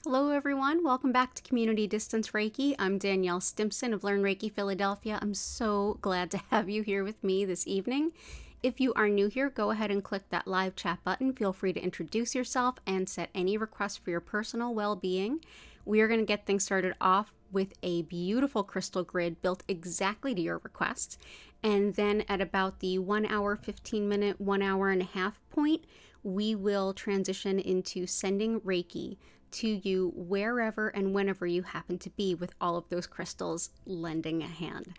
Hello everyone, welcome back to Community Distance Reiki. I'm Danielle Stimpson of Learn Reiki Philadelphia. I'm so glad to have you here with me this evening. If you are new here, go ahead and click that live chat button. Feel free to introduce yourself and set any requests for your personal well-being. We are going to get things started off with a beautiful crystal grid built exactly to your requests. And then at about the 1 hour, 15 minute, 1 hour and a half point, we will transition into sending Reiki to you wherever and whenever you happen to be, with all of those crystals lending a hand.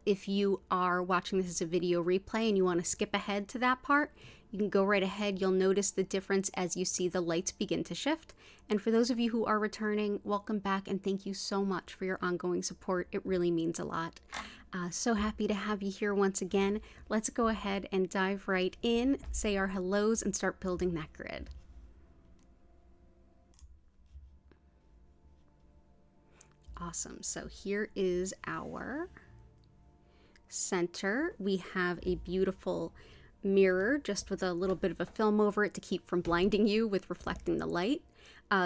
If you are watching this as a video replay and you want to skip ahead to that part, you can go right ahead. You'll notice the difference as you see the lights begin to shift. And for those of you who are returning, welcome back and thank you so much for your ongoing support. It really means a lot. So happy to have you here once again. Let's go ahead and dive right in, say our hellos, and start building that grid. Awesome. So here is our center. We have a beautiful mirror just with a little bit of a film over it to keep from blinding you with reflecting the light.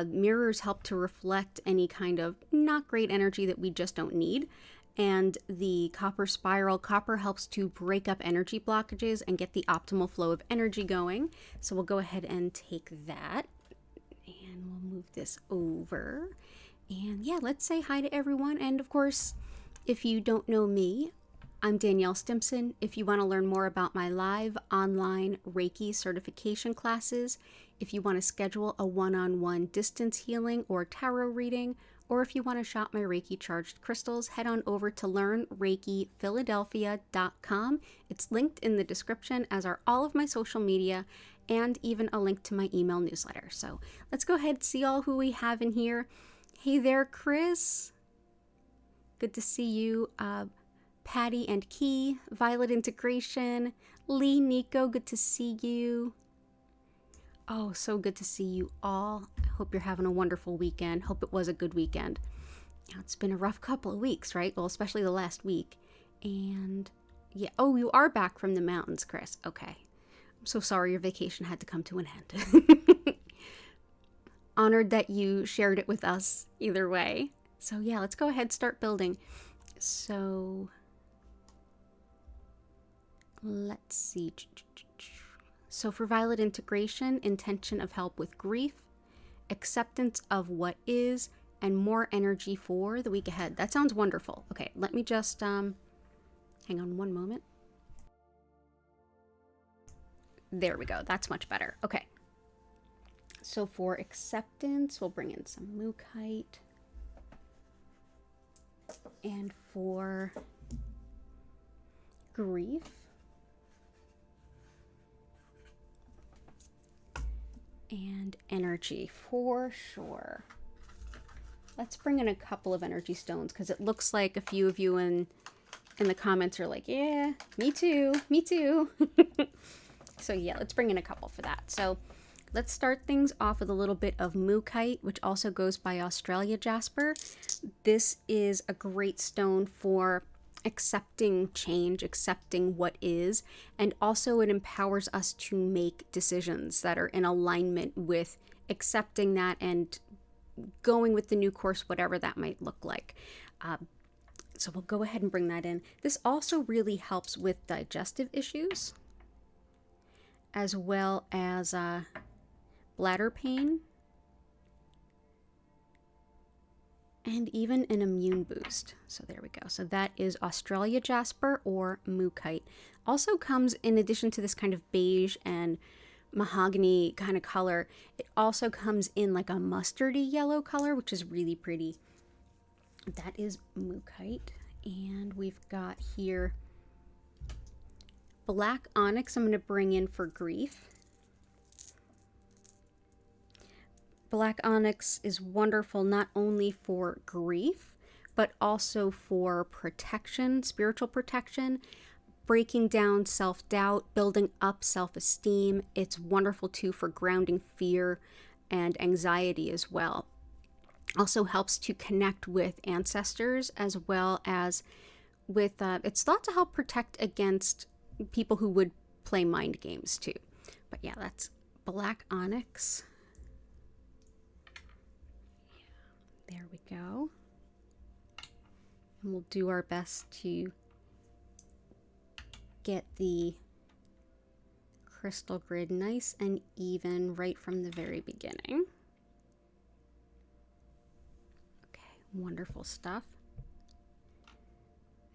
Mirrors help to reflect any kind of not great energy that we just don't need. And the copper spiral, copper helps to break up energy blockages and get the optimal flow of energy going. So we'll go ahead and take that and we'll move this over. And yeah, let's say hi to everyone. And of course, if you don't know me, I'm Danielle Stimpson. If you want to learn more about my live online Reiki certification classes, if you want to schedule a one-on-one distance healing or tarot reading, or if you want to shop my Reiki charged crystals, head on over to learnreikiphiladelphia.com. It's linked in the description, as are all of my social media and even a link to my email newsletter. So let's go ahead and see all who we have in here. Hey there, Chris. Good to see you. Patty and Key, Violet Integration, Lee, Nico, good to see you. Oh, so good to see you all. I hope you're having a wonderful weekend. Hope it was a good weekend. It's been a rough couple of weeks, right? Well, especially the last week. And yeah, oh, you are back from the mountains, Chris. Okay. I'm so sorry your vacation had to come to an end. Honored that you shared it with us either way. So yeah, let's go ahead and start building. So let's see. So for Violet Integration, intention of help with grief, acceptance of what is, and more energy for the week ahead. That sounds wonderful. Okay, let me just hang on one moment. There we go. That's much better. Okay. So for acceptance, we'll bring in some Mookite. And for grief, and energy for sure. Let's bring in a couple of energy stones, because it looks like a few of you in the comments are like, yeah, me too, me too. So yeah, let's bring in a couple for that. So let's start things off with a little bit of Mookite, which also goes by Australia Jasper. This is a great stone for accepting change, accepting what is, and also it empowers us to make decisions that are in alignment with accepting that and going with the new course, whatever that might look like. So we'll go ahead and bring that in. This also really helps with digestive issues, as well as bladder pain, and even an immune boost. So there we go. So that is Australia Jasper or Mookite. Also comes in addition to this kind of beige and mahogany kind of color. It also comes in like a mustardy yellow color, which is really pretty. That is Mookite. And we've got here black onyx I'm going to bring in for grief. Black onyx is wonderful not only for grief, but also for protection, spiritual protection, breaking down self-doubt, building up self-esteem. It's wonderful too for grounding fear and anxiety as well. Also helps to connect with ancestors, as well as with, it's thought to help protect against people who would play mind games too. But yeah, that's black onyx. There we go. And we'll do our best to get the crystal grid nice and even right from the very beginning. Okay, wonderful stuff.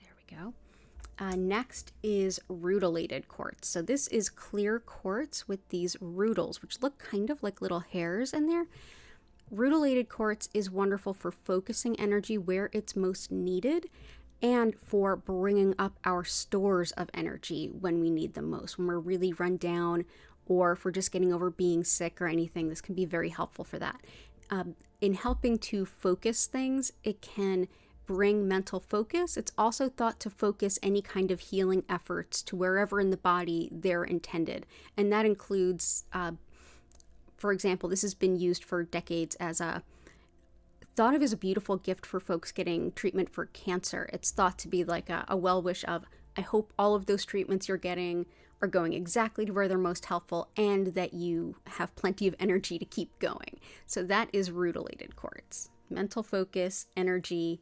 There we go. Next is rutilated quartz. So this is clear quartz with these rutils, which look kind of like little hairs in there. Rutilated quartz is wonderful for focusing energy where it's most needed and for bringing up our stores of energy when we need them most, when we're really run down or if we're just getting over being sick or anything. This can be very helpful for that. In helping to focus things, it can bring mental focus. It's also thought to focus any kind of healing efforts to wherever in the body they're intended. And that includes, for example, this has been used for decades as thought of as a beautiful gift for folks getting treatment for cancer. It's thought to be like a well wish of, I hope all of those treatments you're getting are going exactly to where they're most helpful and that you have plenty of energy to keep going. So that is rutilated quartz. Mental focus, energy,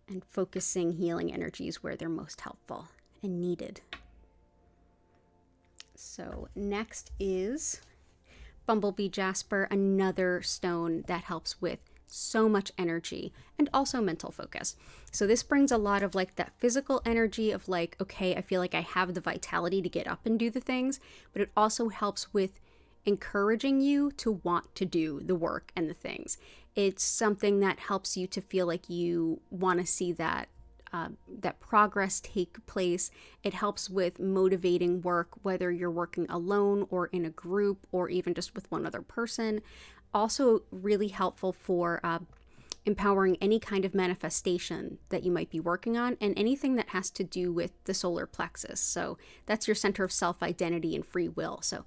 and focusing healing energies where they're most helpful and needed. So next is Bumblebee Jasper, another stone that helps with so much energy and also mental focus. So this brings a lot of like that physical energy of like, okay, I feel like I have the vitality to get up and do the things, but it also helps with encouraging you to want to do the work and the things. It's something that helps you to feel like you want to see that progress take place. It helps with motivating work, whether you're working alone or in a group or even just with one other person. Also really helpful for empowering any kind of manifestation that you might be working on and anything that has to do with the solar plexus. So that's your center of self-identity and free will. So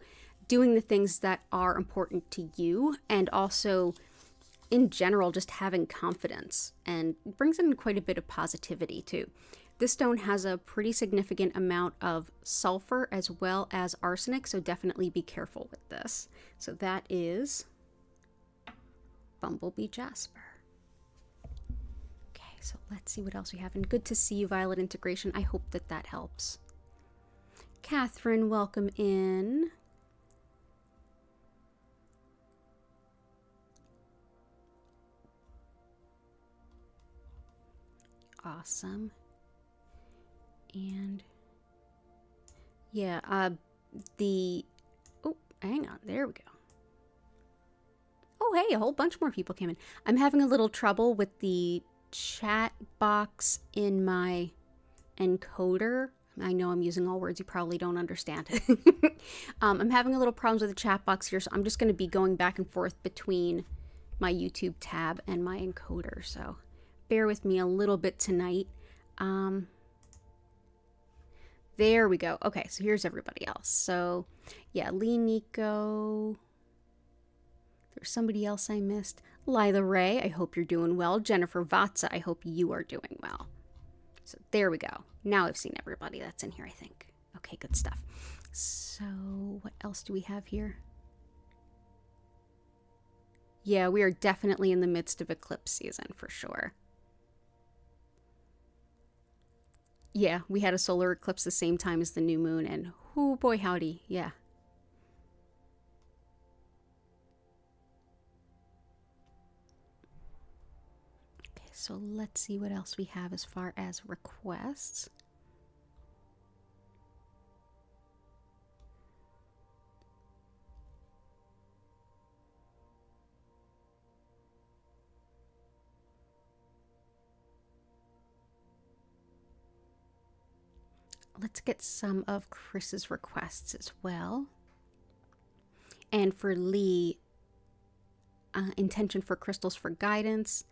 doing the things that are important to you, and also in general just having confidence, and brings in quite a bit of positivity too. This stone has a pretty significant amount of sulfur as well as arsenic, so definitely be careful with this. So that is Bumblebee Jasper. Okay, so let's see what else we have. And good to see you, Violet Integration. I hope that that helps. Catherine, welcome in. Awesome. And yeah, oh, hang on, there we go. Oh, hey, a whole bunch more people came in. I'm having a little trouble with the chat box in my encoder. I know I'm using all words you probably don't understand. I'm having a little problems with the chat box here, so I'm just going to be going back and forth between my YouTube tab and my encoder, so bear with me a little bit tonight. There we go. Okay, so here's everybody else. So yeah, Lee Nico. There's somebody else I missed. Lila Ray, I hope you're doing well. Jennifer Vatsa, I hope you are doing well. So there we go. Now I've seen everybody that's in here, I think. Okay, good stuff. So what else do we have here? Yeah, we are definitely in the midst of eclipse season for sure. Yeah, we had a solar eclipse the same time as the new moon, and oh boy howdy, yeah. Okay, so let's see what else we have as far as requests. Let's get some of Chris's requests as well. And for Lee, intention for crystals for guidance,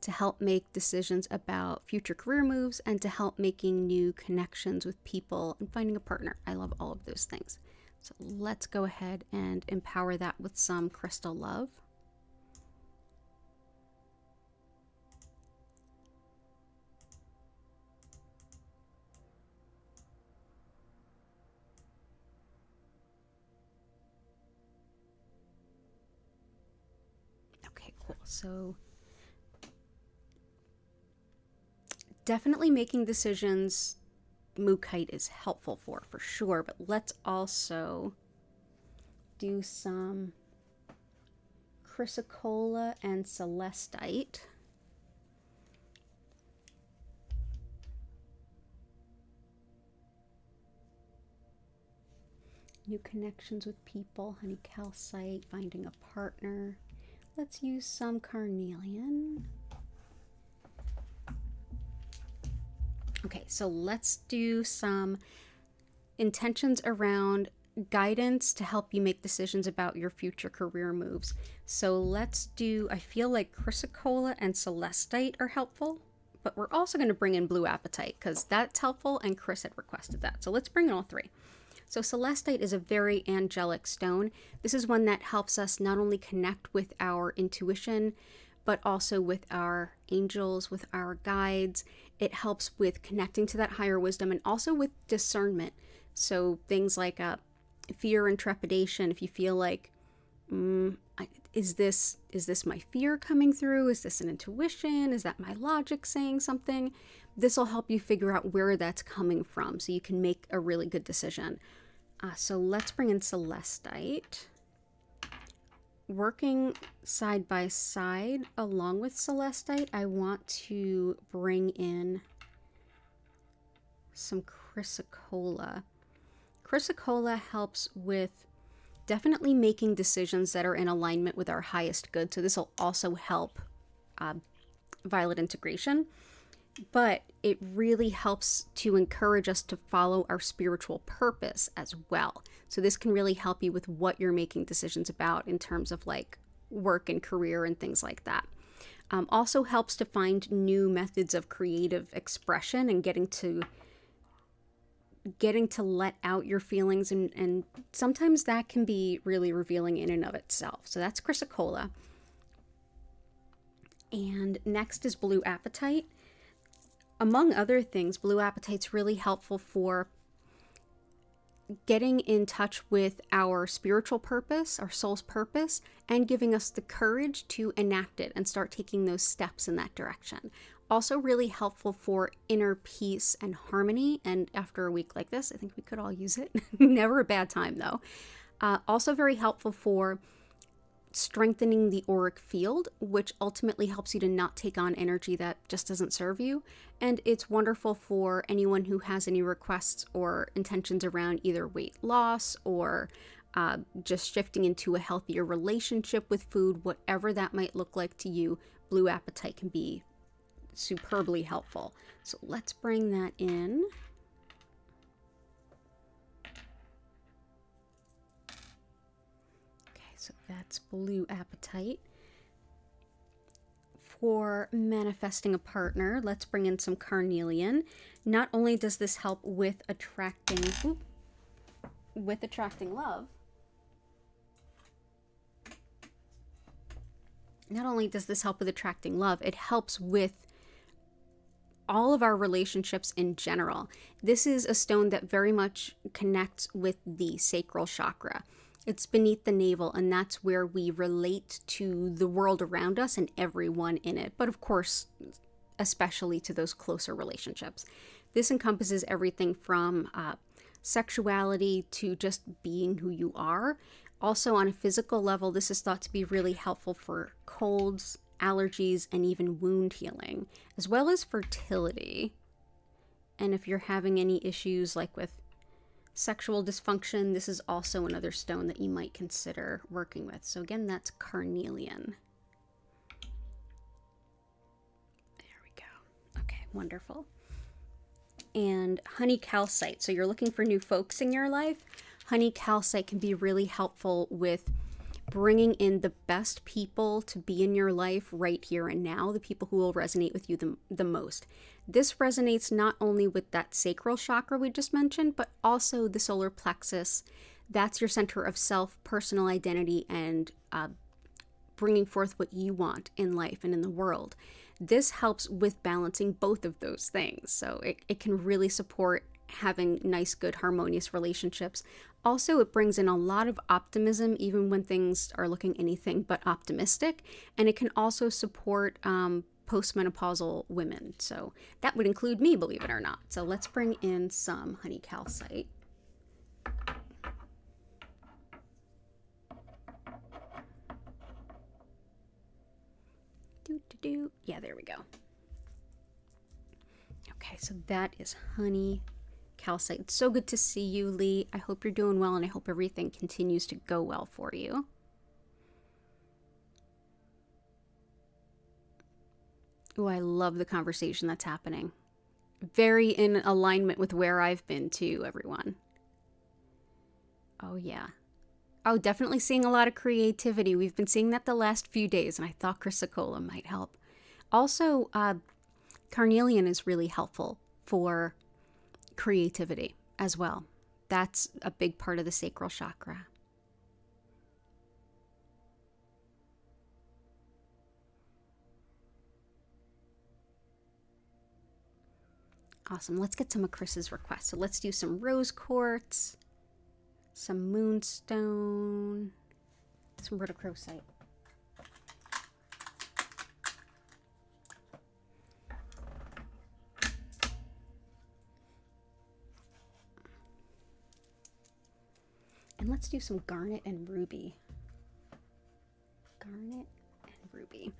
to help make decisions about future career moves, and to help making new connections with people and finding a partner. I love all of those things. So let's go ahead and empower that with some crystal love. Okay, cool. So definitely making decisions Mookite is helpful for sure, but let's also do some Chrysocolla and Celestite. New connections with people, honey calcite, finding a partner. Let's use some carnelian. Okay, so let's do some intentions around guidance to help you make decisions about your future career moves. So let's do, I feel like Chrysocolla and Celestite are helpful, but we're also going to bring in Blue Apatite because that's helpful and Chris had requested that. So let's bring in all three. So Celestite is a very angelic stone. This is one that helps us not only connect with our intuition, but also with our angels, with our guides. It helps with connecting to that higher wisdom and also with discernment. So things like fear and trepidation. If you feel like, is this my fear coming through? Is this an intuition? Is that my logic saying something? This will help you figure out where that's coming from so you can make a really good decision. So let's bring in Celestite. Working side by side along with Celestite, I want to bring in some Chrysocolla. Chrysocolla helps with definitely making decisions that are in alignment with our highest good. So this will also help violet integration, but it really helps to encourage us to follow our spiritual purpose as well. So this can really help you with what you're making decisions about in terms of like work and career and things like that. Also helps to find new methods of creative expression and getting to let out your feelings, and sometimes that can be really revealing in and of itself. So that's Chrysocolla. And next is Blue Apatite. Among other things, Blue Apatite's really helpful for getting in touch with our spiritual purpose, our soul's purpose, and giving us the courage to enact it and start taking those steps in that direction. Also really helpful for inner peace and harmony, and after a week like this, I think we could all use it. Never a bad time though. Also very helpful for strengthening the auric field, which ultimately helps you to not take on energy that just doesn't serve you. And it's wonderful for anyone who has any requests or intentions around either weight loss or just shifting into a healthier relationship with food, whatever that might look like to you. Blue Apatite can be superbly helpful. So let's bring that in. So that's Blue Apatite. For manifesting a partner, let's bring in some carnelian. Not only does this help with attracting love, it helps with all of our relationships in general. This is a stone that very much connects with the sacral chakra. It's beneath the navel, and that's where we relate to the world around us and everyone in it, but of course, especially to those closer relationships. This encompasses everything from sexuality to just being who you are. Also, on a physical level, this is thought to be really helpful for colds, allergies, and even wound healing, as well as fertility. And if you're having any issues like with sexual dysfunction, this is also another stone that you might consider working with. So again, that's carnelian. There we go. Okay, wonderful. And honey calcite. So you're looking for new folks in your life. Honey calcite can be really helpful with bringing in the best people to be in your life right here and now, the people who will resonate with you the most. This resonates not only with that sacral chakra we just mentioned, but also the solar plexus. That's your center of self, personal identity, and bringing forth what you want in life and in the world. This helps with balancing both of those things. So it can really support having nice, good, harmonious relationships. Also, it brings in a lot of optimism, even when things are looking anything but optimistic. And it can also support postmenopausal women. So that would include me, believe it or not. So let's bring in some honey calcite. Yeah, there we go. Okay, so that is honey calcite. It's so good to see you, Lee. I hope you're doing well, and I hope everything continues to go well for you. Oh, I love the conversation that's happening. Very in alignment with where I've been too, everyone. Oh, yeah. Oh, definitely seeing a lot of creativity. We've been seeing that the last few days, and I thought chrysocolla might help. Also, carnelian is really helpful for creativity as well. That's a big part of the sacral chakra. Awesome. Let's get some of Chris's requests. So let's do some rose quartz, some moonstone, some rhodochrosite. And let's do some garnet and ruby. Garnet and ruby.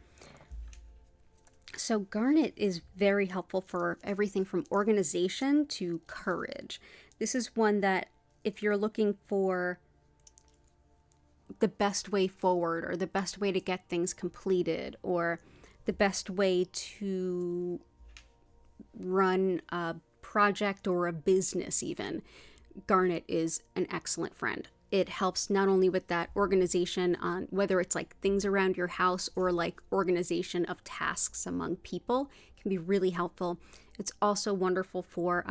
So garnet is very helpful for everything from organization to courage. This is one that if you're looking for the best way forward, or the best way to get things completed, or the best way to run a project or a business even, garnet is an excellent friend. It helps not only with that organization on whether it's like things around your house or like organization of tasks among people, can be really helpful. It's also wonderful for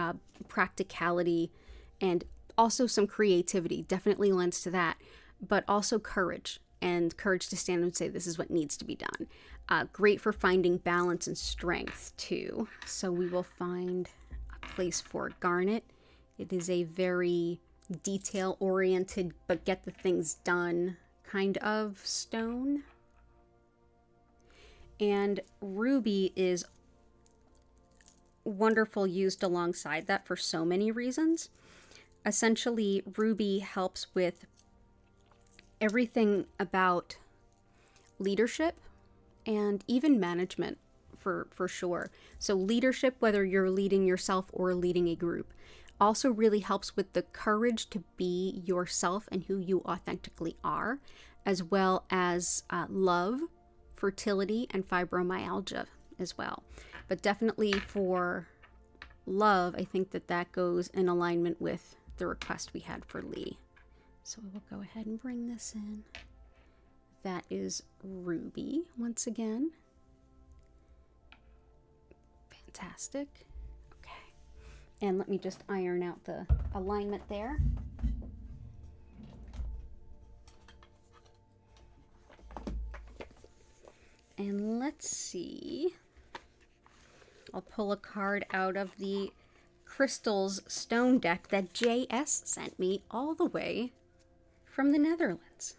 practicality and also some creativity, definitely lends to that, but also courage, and courage to stand and say this is what needs to be done. Great for finding balance and strength too. So we will find a place for garnet. It is a very detail oriented but get the things done kind of stone. And ruby is wonderful used alongside that for so many reasons. Essentially, ruby helps with everything about leadership and even management for sure. So leadership, whether you're leading yourself or leading a group, also really helps with the courage to be yourself and who you authentically are, as well as love, fertility, and fibromyalgia as well. But definitely for love, I think that goes in alignment with the request we had for Lee. So we'll go ahead and bring this in. That is ruby once again. Fantastic. And let me just iron out the alignment there. And let's see. I'll pull a card out of the Crystals stone deck that JS sent me all the way from the Netherlands.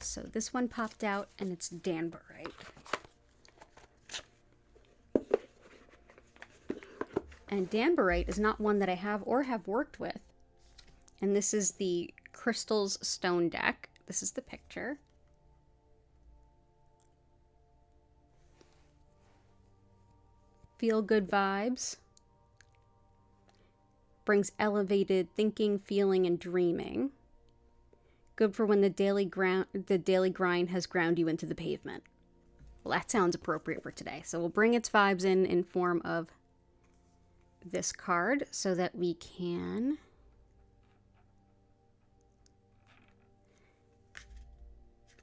So this one popped out, and it's DeMorite. And DeMorite is not one that I have or have worked with. And this is the Crystals stone deck. This is the picture. Feel good vibes. Brings elevated thinking, feeling, and dreaming. Good for when the daily grind has ground you into the pavement. Well, that sounds appropriate for today. So we'll bring its vibes in form of this card so that we can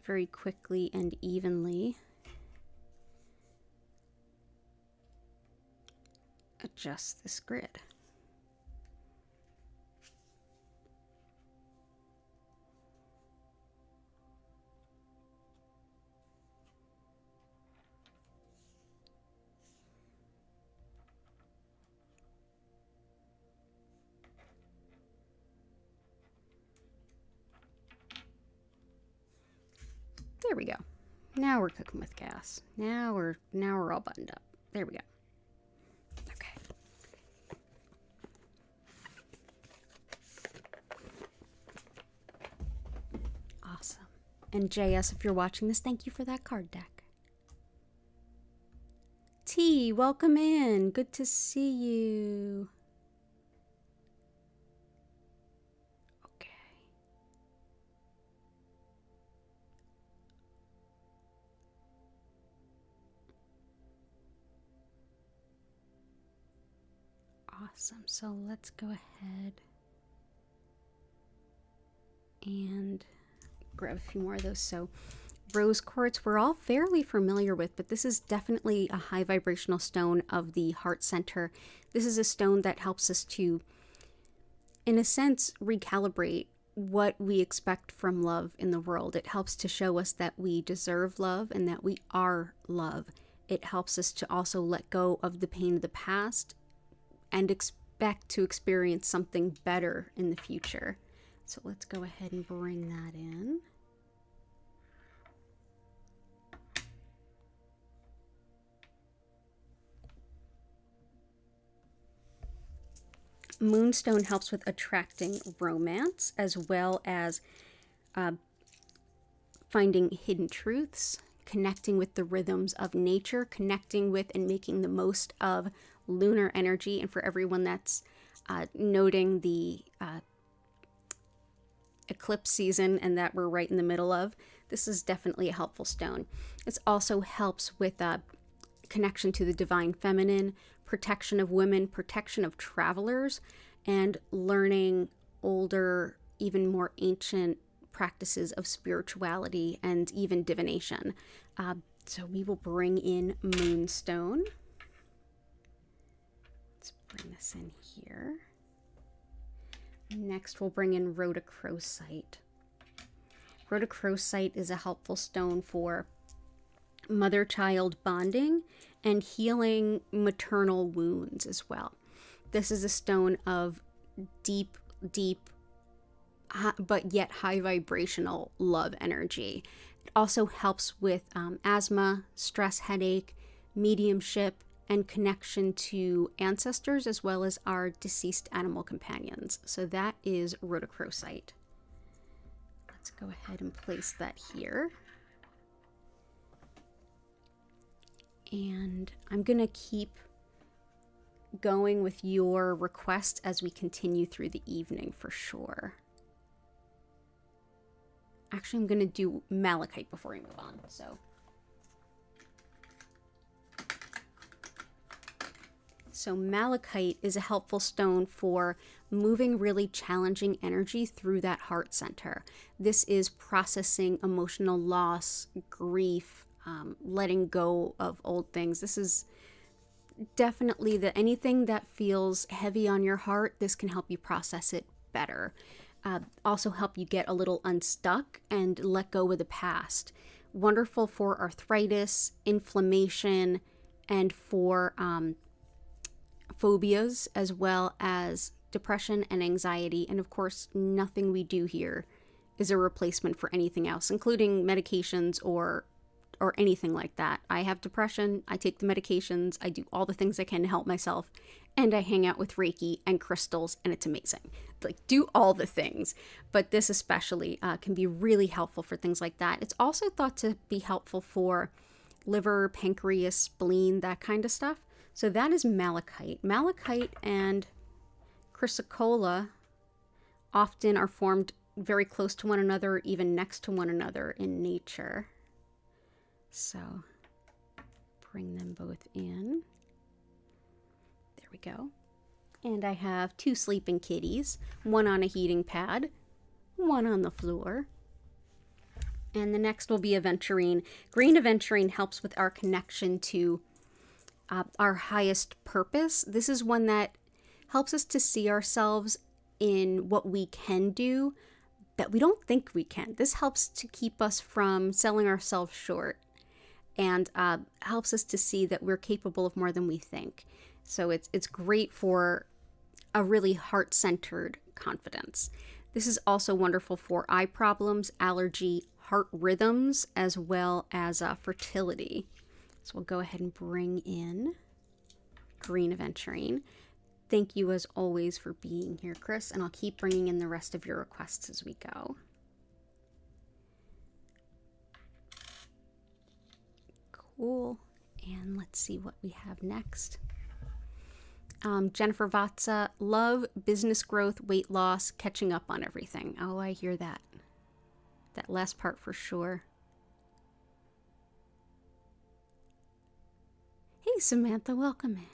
very quickly and evenly adjust this grid. There we go. Now we're cooking with gas. Now we're all buttoned up. There we go. Okay. Awesome. And JS, if you're watching this, thank you for that card deck. T, welcome in. Good to see you. Okay. Awesome. So let's go ahead and grab a few more of those. So rose quartz we're all fairly familiar with, but this is definitely a high vibrational stone of the heart center. This is a stone that helps us to, in a sense, recalibrate what we expect from love in the world. It helps to show us that we deserve love and that we are love. It helps us to also let go of the pain of the past and expect to experience something better in the future. So let's go ahead and bring that in. Moonstone helps with attracting romance, as well as finding hidden truths, connecting with the rhythms of nature, connecting with and making the most of lunar energy. And for everyone that's noting the eclipse season and that we're right in the middle of, this is definitely a helpful stone. It also helps with connection to the divine feminine, protection of women, protection of travelers, and learning older, even more ancient practices of spirituality and even divination. So we will bring in Moonstone. Let's bring this in here. Next, we'll bring in Rhodochrosite. Rhodochrosite is a helpful stone for mother-child bonding and healing maternal wounds as well. This is a stone of deep, but yet high vibrational love energy. It also helps with asthma, stress, headache, mediumship, and connection to ancestors as well as our deceased animal companions. So that is Rhodochrosite. Let's go ahead and place that here. And I'm going to keep going with your request as we continue through the evening for sure. Actually, I'm going to do Malachite before we move on. So Malachite is a helpful stone for moving really challenging energy through that heart center. This is processing emotional loss, grief, letting go of old things. This is definitely anything that feels heavy on your heart, this can help you process it better. Also help you get a little unstuck and let go of the past. Wonderful for arthritis, inflammation, and for phobias, as well as depression and anxiety. And of course, nothing we do here is a replacement for anything else, including medications or anything like that. I have depression, I take the medications, I do all the things I can to help myself, and I hang out with Reiki and crystals, and it's amazing. Like, do all the things. But this especially can be really helpful for things like that. It's also thought to be helpful for liver, pancreas, spleen, that kind of stuff. So that is Malachite. Malachite and chrysocolla often are formed very close to one another, even next to one another in nature. So bring them both in. There we go. And I have 2 sleeping kitties, one on a heating pad, one on the floor. And the next will be aventurine. Green aventurine helps with our connection to our highest purpose. This is one that helps us to see ourselves in what we can do that we don't think we can. This helps to keep us from selling ourselves short, and helps us to see that we're capable of more than we think. So it's great for a really heart-centered confidence. This is also wonderful for eye problems, allergy, heart rhythms as well as fertility. So we'll go ahead and bring in Green Aventurine. Thank you as always for being here, Chris, and I'll keep bringing in the rest of your requests as we go. Cool. And let's see what we have next. Jennifer Vatsa, love, business growth, weight loss, catching up on everything. Oh, I hear that. That last part for sure. Hey, Samantha, welcome in.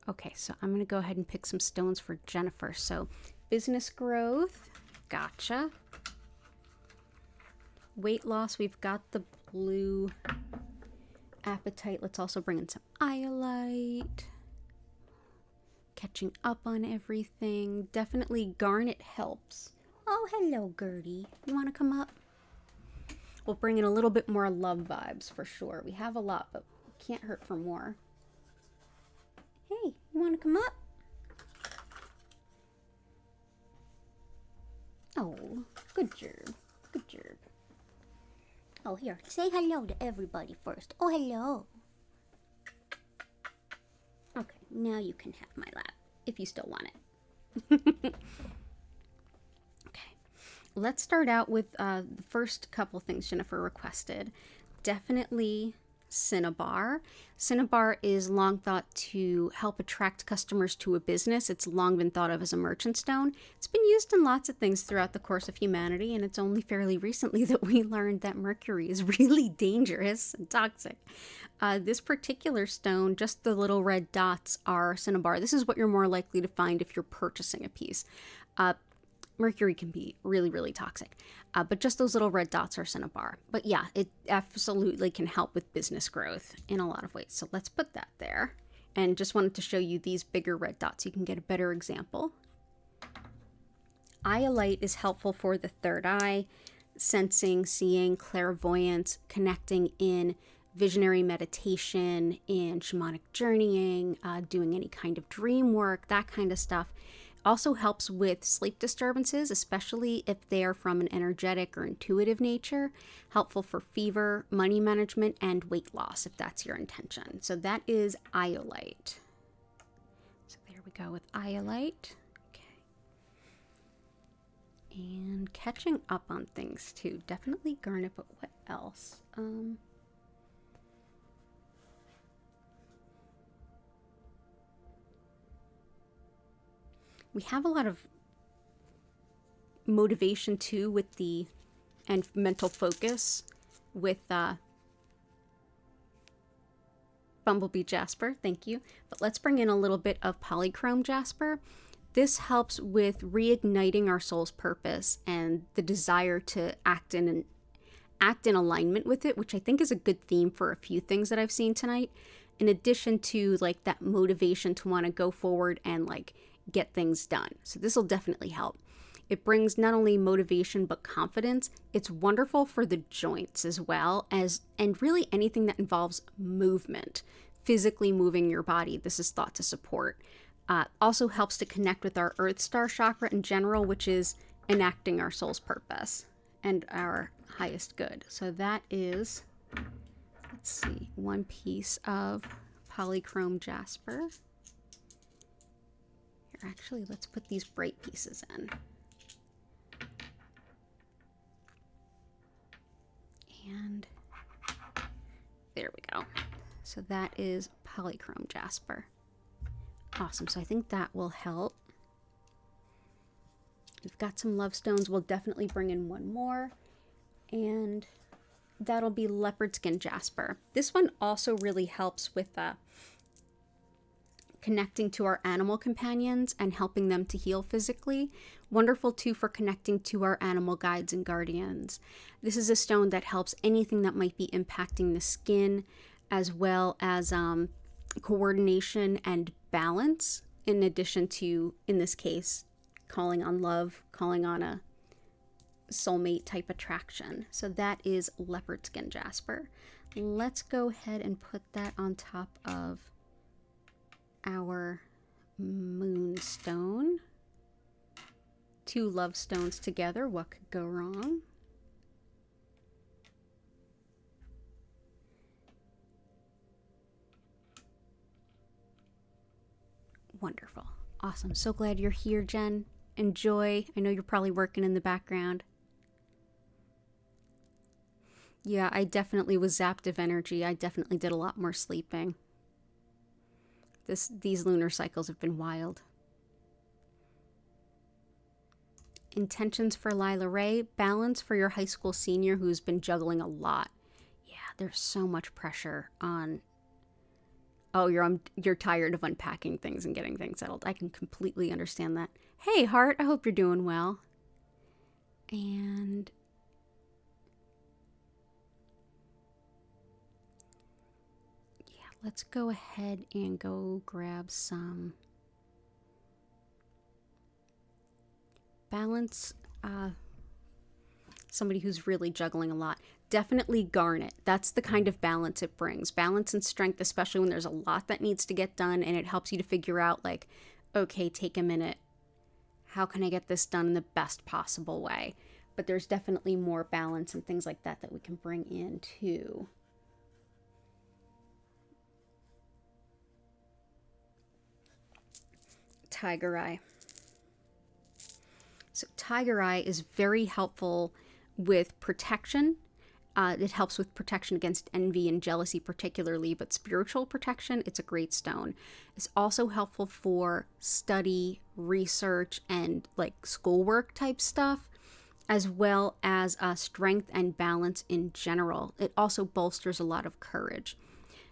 Okay, so I'm going to go ahead and pick some stones for Jennifer. So, business growth, gotcha. Weight loss, we've got the blue appetite. Let's also bring in some Iolite. Catching up on everything. Definitely Garnet helps. Oh, hello, Gertie. You want to come up? We'll bring in a little bit more love vibes for sure. We have a lot, but can't hurt for more. Hey, you want to come up? Oh, good job. Good job. Oh, here, say hello to everybody first. Oh, hello. Okay, now you can have my lap, if you still want it. Okay, let's start out with the first couple things Jennifer requested. Definitely Cinnabar. Cinnabar is long thought to help attract customers to a business. It's long been thought of as a merchant stone. It's been used in lots of things throughout the course of humanity, and it's only fairly recently that we learned that mercury is really dangerous and toxic. This particular stone, just the little red dots are Cinnabar. This is what you're more likely to find if you're purchasing a piece. Mercury can be really, really toxic, but just those little red dots are Cinnabar. But yeah, it absolutely can help with business growth in a lot of ways. So let's put that there. And just wanted to show you these bigger red dots so you can get a better example. Iolite is helpful for the third eye, sensing, seeing, clairvoyance, connecting in visionary meditation, in shamanic journeying, doing any kind of dream work, that kind of stuff. Also helps with sleep disturbances, especially if they are from an energetic or intuitive nature. Helpful for fever, money management, and weight loss, if that's your intention. So that is Iolite. So there we go with Iolite. Okay. And catching up on things too. Definitely Garnet, but what else? We have a lot of motivation too with the, and mental focus with Bumblebee Jasper, thank you. But let's bring in a little bit of Polychrome Jasper. This helps with reigniting our soul's purpose and the desire to act in alignment with it, which I think is a good theme for a few things that I've seen tonight. In addition to like that motivation to want to go forward and like get things done. So this will definitely help. It brings not only motivation but confidence. It's wonderful for the joints as well as, and really anything that involves movement, physically moving your body. This is thought to support. Also helps to connect with our Earth Star chakra in general, which is enacting our soul's purpose and our highest good. So that is, let's see, one piece of Polychrome Jasper. Actually, let's put these bright pieces in. And there we go. So that is Polychrome Jasper. Awesome. So I think that will help. We've got some love stones. We'll definitely bring in one more. And that'll be Leopard Skin Jasper. This one also really helps with connecting to our animal companions and helping them to heal physically. Wonderful too for connecting to our animal guides and guardians. This is a stone that helps anything that might be impacting the skin, as well as coordination and balance, in addition to, in this case, calling on love, calling on a soulmate type attraction. So that is Leopard Skin Jasper. Let's go ahead and put that on top of our Moonstone. 2 love stones together. What could go wrong? Wonderful. Awesome. So glad you're here, Jen. Enjoy. I know you're probably working in the background. Yeah, I definitely was zapped of energy. I definitely did a lot more sleeping. These lunar cycles have been wild. Intentions for Lila Ray. Balance for your high school senior who's been juggling a lot. Yeah, there's so much pressure on... Oh, you're tired of unpacking things and getting things settled. I can completely understand that. Hey, Heart, I hope you're doing well. And... yeah, let's go ahead and go grab some balance. Somebody who's really juggling a lot. Definitely Garnet. That's the kind of balance it brings. Balance and strength, especially when there's a lot that needs to get done, and it helps you to figure out, like, okay, take a minute. How can I get this done in the best possible way? But there's definitely more balance and things like that that we can bring in too. Tiger Eye. So Tiger Eye is very helpful with protection. It helps with protection against envy and jealousy particularly, but spiritual protection, it's a great stone. It's also helpful for study, research, and like schoolwork type stuff, as well as strength and balance in general. It also bolsters a lot of courage.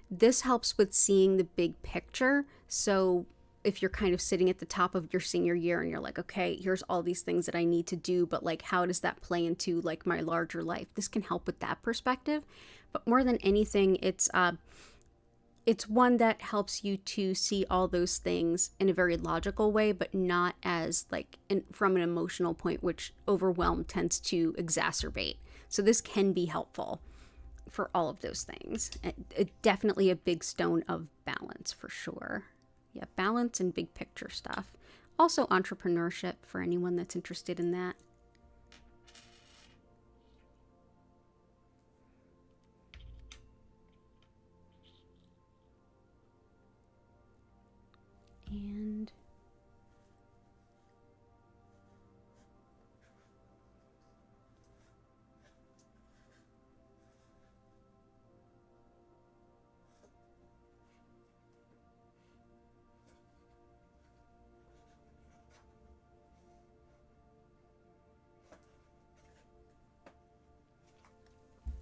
This helps with seeing the big picture. So if you're kind of sitting at the top of your senior year and you're like, okay, here's all these things that I need to do, but like, how does that play into like my larger life? This can help with that perspective. But more than anything, it's one that helps you to see all those things in a very logical way, but not as like from an emotional point, which overwhelm tends to exacerbate. So this can be helpful for all of those things. Definitely a big stone of balance for sure. Yeah, balance and big picture stuff. Also entrepreneurship for anyone that's interested in that. And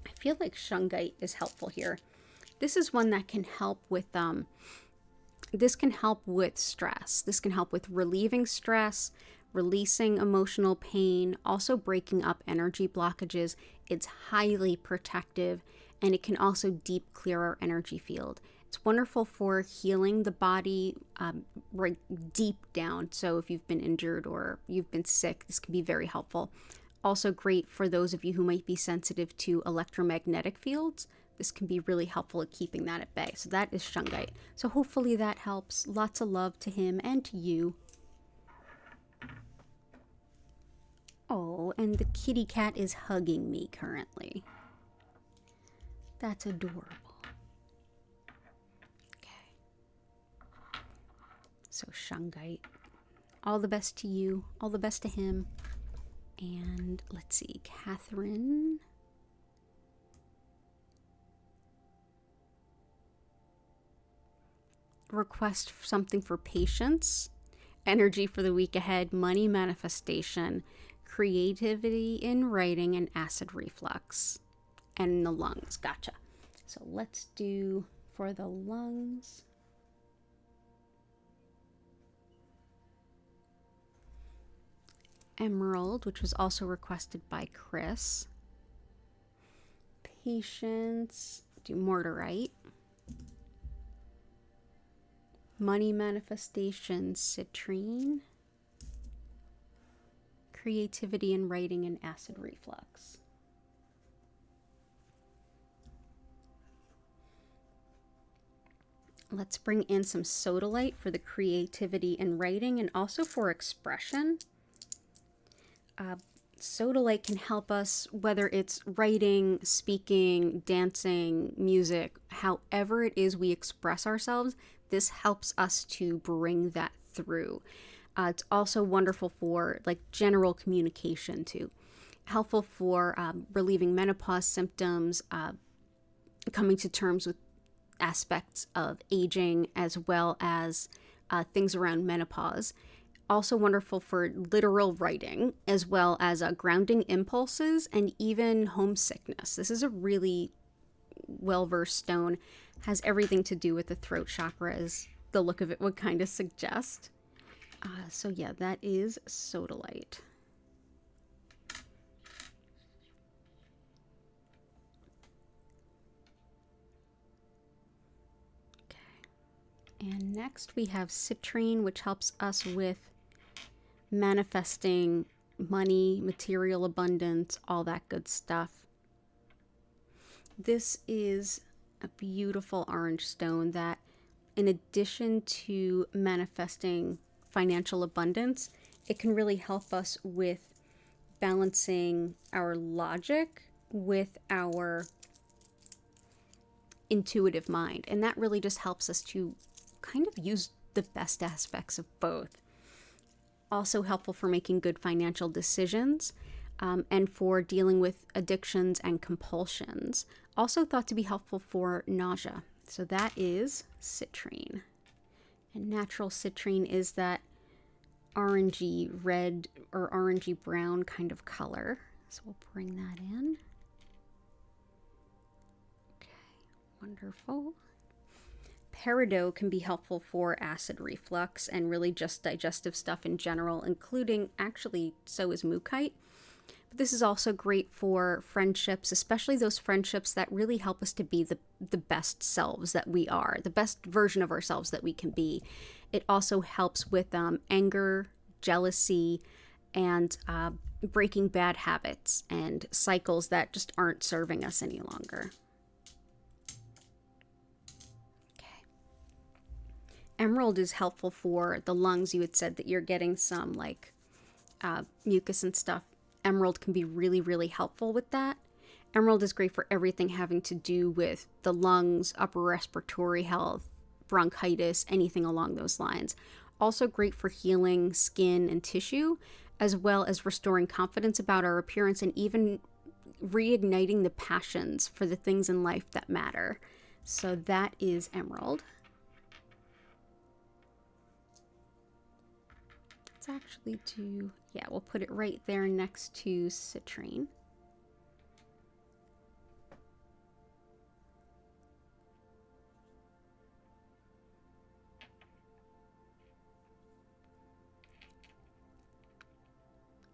I feel like Shungite is helpful here. This is one that can help with stress. This can help with relieving stress, releasing emotional pain, also breaking up energy blockages. It's highly protective, and it can also deep clear our energy field. It's wonderful for healing the body right deep down. So if you've been injured or you've been sick, this can be very helpful. Also great for those of you who might be sensitive to electromagnetic fields. This can be really helpful at keeping that at bay. So that is Shungite. So hopefully that helps. Lots of love to him and to you. Oh, and the kitty cat is hugging me currently. That's adorable. Okay. So Shungite. All the best to you. All the best to him. And let's see, Catherine. Request something for patience, energy for the week ahead, money manifestation, creativity in writing, and acid reflux. And the lungs. Gotcha. So let's do for the lungs. Emerald, which was also requested by Chris. Patience, do Mortarite. Money manifestation, citrine. Creativity in writing and acid reflux. Let's bring in some Sodalite for the creativity in writing and also for expression. Sodalite can help us, whether it's writing, speaking, dancing, music, however it is we express ourselves, this helps us to bring that through. It's also wonderful for like general communication too. Helpful for relieving menopause symptoms, coming to terms with aspects of aging, as well as things around menopause. Also wonderful for literal writing, as well as grounding impulses and even homesickness. This is a really well-versed stone. Has everything to do with the throat chakra, as the look of it would kind of suggest. So yeah, that is Sodalite. Okay. And next we have citrine, which helps us with manifesting money, material abundance, all that good stuff. This is a beautiful orange stone that, in addition to manifesting financial abundance, it can really help us with balancing our logic with our intuitive mind. And that really just helps us to kind of use the best aspects of both. Also helpful for making good financial decisions, and for dealing with addictions and compulsions. Also thought to be helpful for nausea. So that is citrine. And natural citrine is that orangey red or orangey brown kind of color. So we'll bring that in. Okay, wonderful. Peridot can be helpful for acid reflux and really just digestive stuff in general, including, actually, so is Mookite. But this is also great for friendships, especially those friendships that really help us to be the best selves that we are, the best version of ourselves that we can be. It also helps with anger, jealousy, and breaking bad habits and cycles that just aren't serving us any longer. Emerald is helpful for the lungs. You had said that you're getting some like mucus and stuff. Emerald can be really, really helpful with that. Emerald is great for everything having to do with the lungs, upper respiratory health, bronchitis, anything along those lines. Also great for healing skin and tissue, as well as restoring confidence about our appearance and even reigniting the passions for the things in life that matter. So that is Emerald. Let's actually do, yeah, we'll put it right there next to citrine.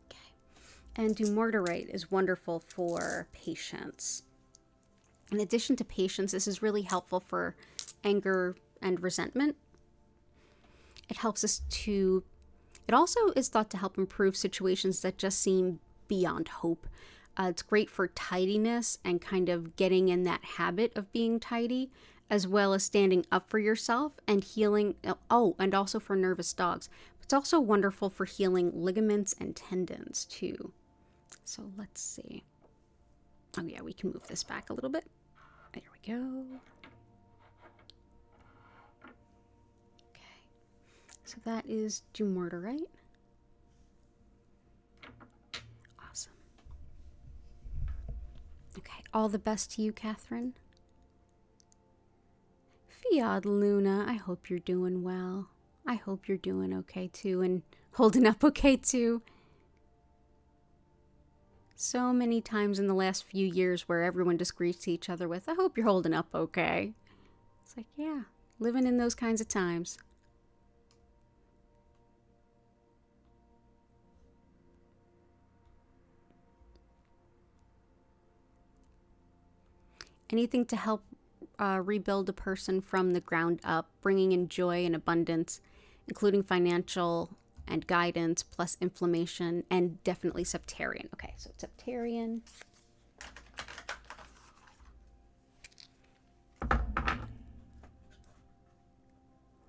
Okay. And DeMorite is wonderful for patience. In addition to patience, this is really helpful for anger and resentment. It helps us to It also is thought to help improve situations that just seem beyond hope. It's great for tidiness and kind of getting in that habit of being tidy, as well as standing up for yourself and healing. Oh, and also for nervous dogs. It's also wonderful for healing ligaments and tendons too. So let's see. Oh yeah, we can move this back a little bit. There we go. So that is DeMorite. Awesome. Okay, all the best to you, Catherine. Fiat Luna, I hope you're doing well. I hope you're doing okay too, and holding up okay too. So many times in the last few years where everyone just greets each other with, I hope you're holding up okay. It's like, yeah, living in those kinds of times. Anything to help rebuild a person from the ground up, bringing in joy and abundance, including financial and guidance, plus inflammation, and definitely Septarian. Okay, so Septarian.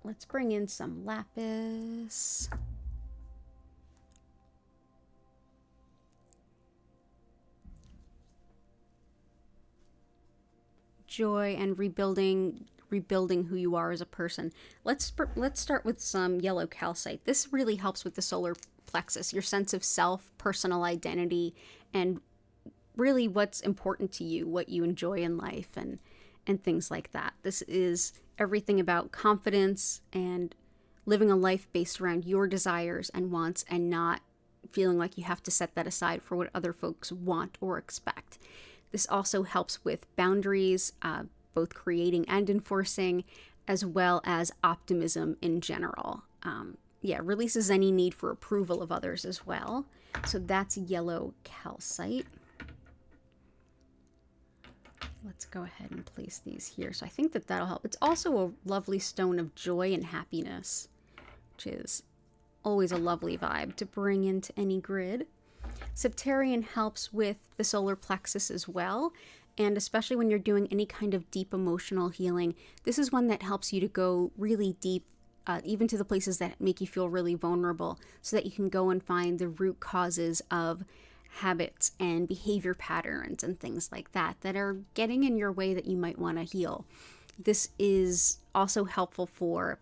Let's bring in some Lapis. joy and rebuilding who you are as a person. Let's start with some yellow calcite. This really helps with the solar plexus, your sense of self, personal identity, and really what's important to you, what you enjoy in life, and things like that. This is everything about confidence and living a life based around your desires and wants, and not feeling like you have to set that aside for what other folks want or expect. This also helps with boundaries, both creating and enforcing, as well as optimism in general. Releases any need for approval of others as well. So that's yellow calcite. Let's go ahead and place these here. So I think that that'll help. It's also a lovely stone of joy and happiness, which is always a lovely vibe to bring into any grid. Septarian helps with the solar plexus as well, and especially when you're doing any kind of deep emotional healing. This is one that helps you to go really deep, even to the places that make you feel really vulnerable, so that you can go and find the root causes of habits and behavior patterns and things like that are getting in your way that you might want to heal. This is also helpful for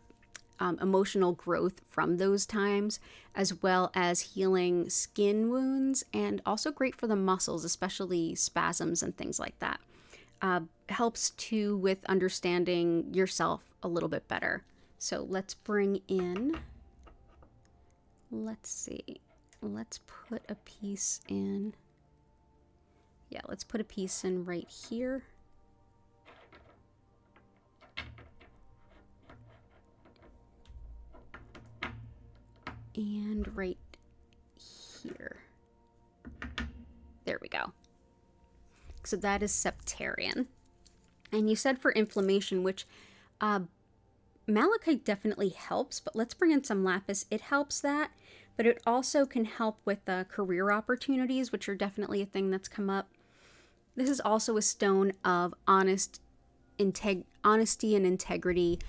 emotional growth from those times, as well as healing skin wounds, and also great for the muscles, especially spasms and things like that. Helps too with understanding yourself a little bit better. So let's bring in, let's see, let's put a piece in. Yeah, let's put a piece in right here. And right here. There we go. So that is Septarian. And you said for inflammation, which Malachite definitely helps, but let's bring in some Lapis. It helps that, but it also can help with career opportunities, which are definitely a thing that's come up. This is also a stone of honesty and integrity,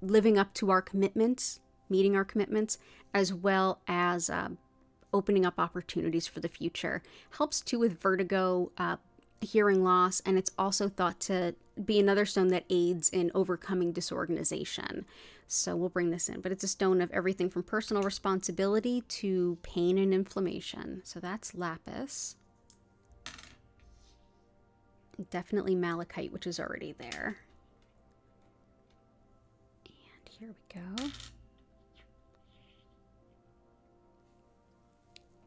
living up to our commitments, meeting our commitments, as well as opening up opportunities for the future. Helps too with vertigo, hearing loss, and it's also thought to be another stone that aids in overcoming disorganization. So we'll bring this in, but it's a stone of everything from personal responsibility to pain and inflammation. So that's Lapis. Definitely Malachite, which is already there. And here we go.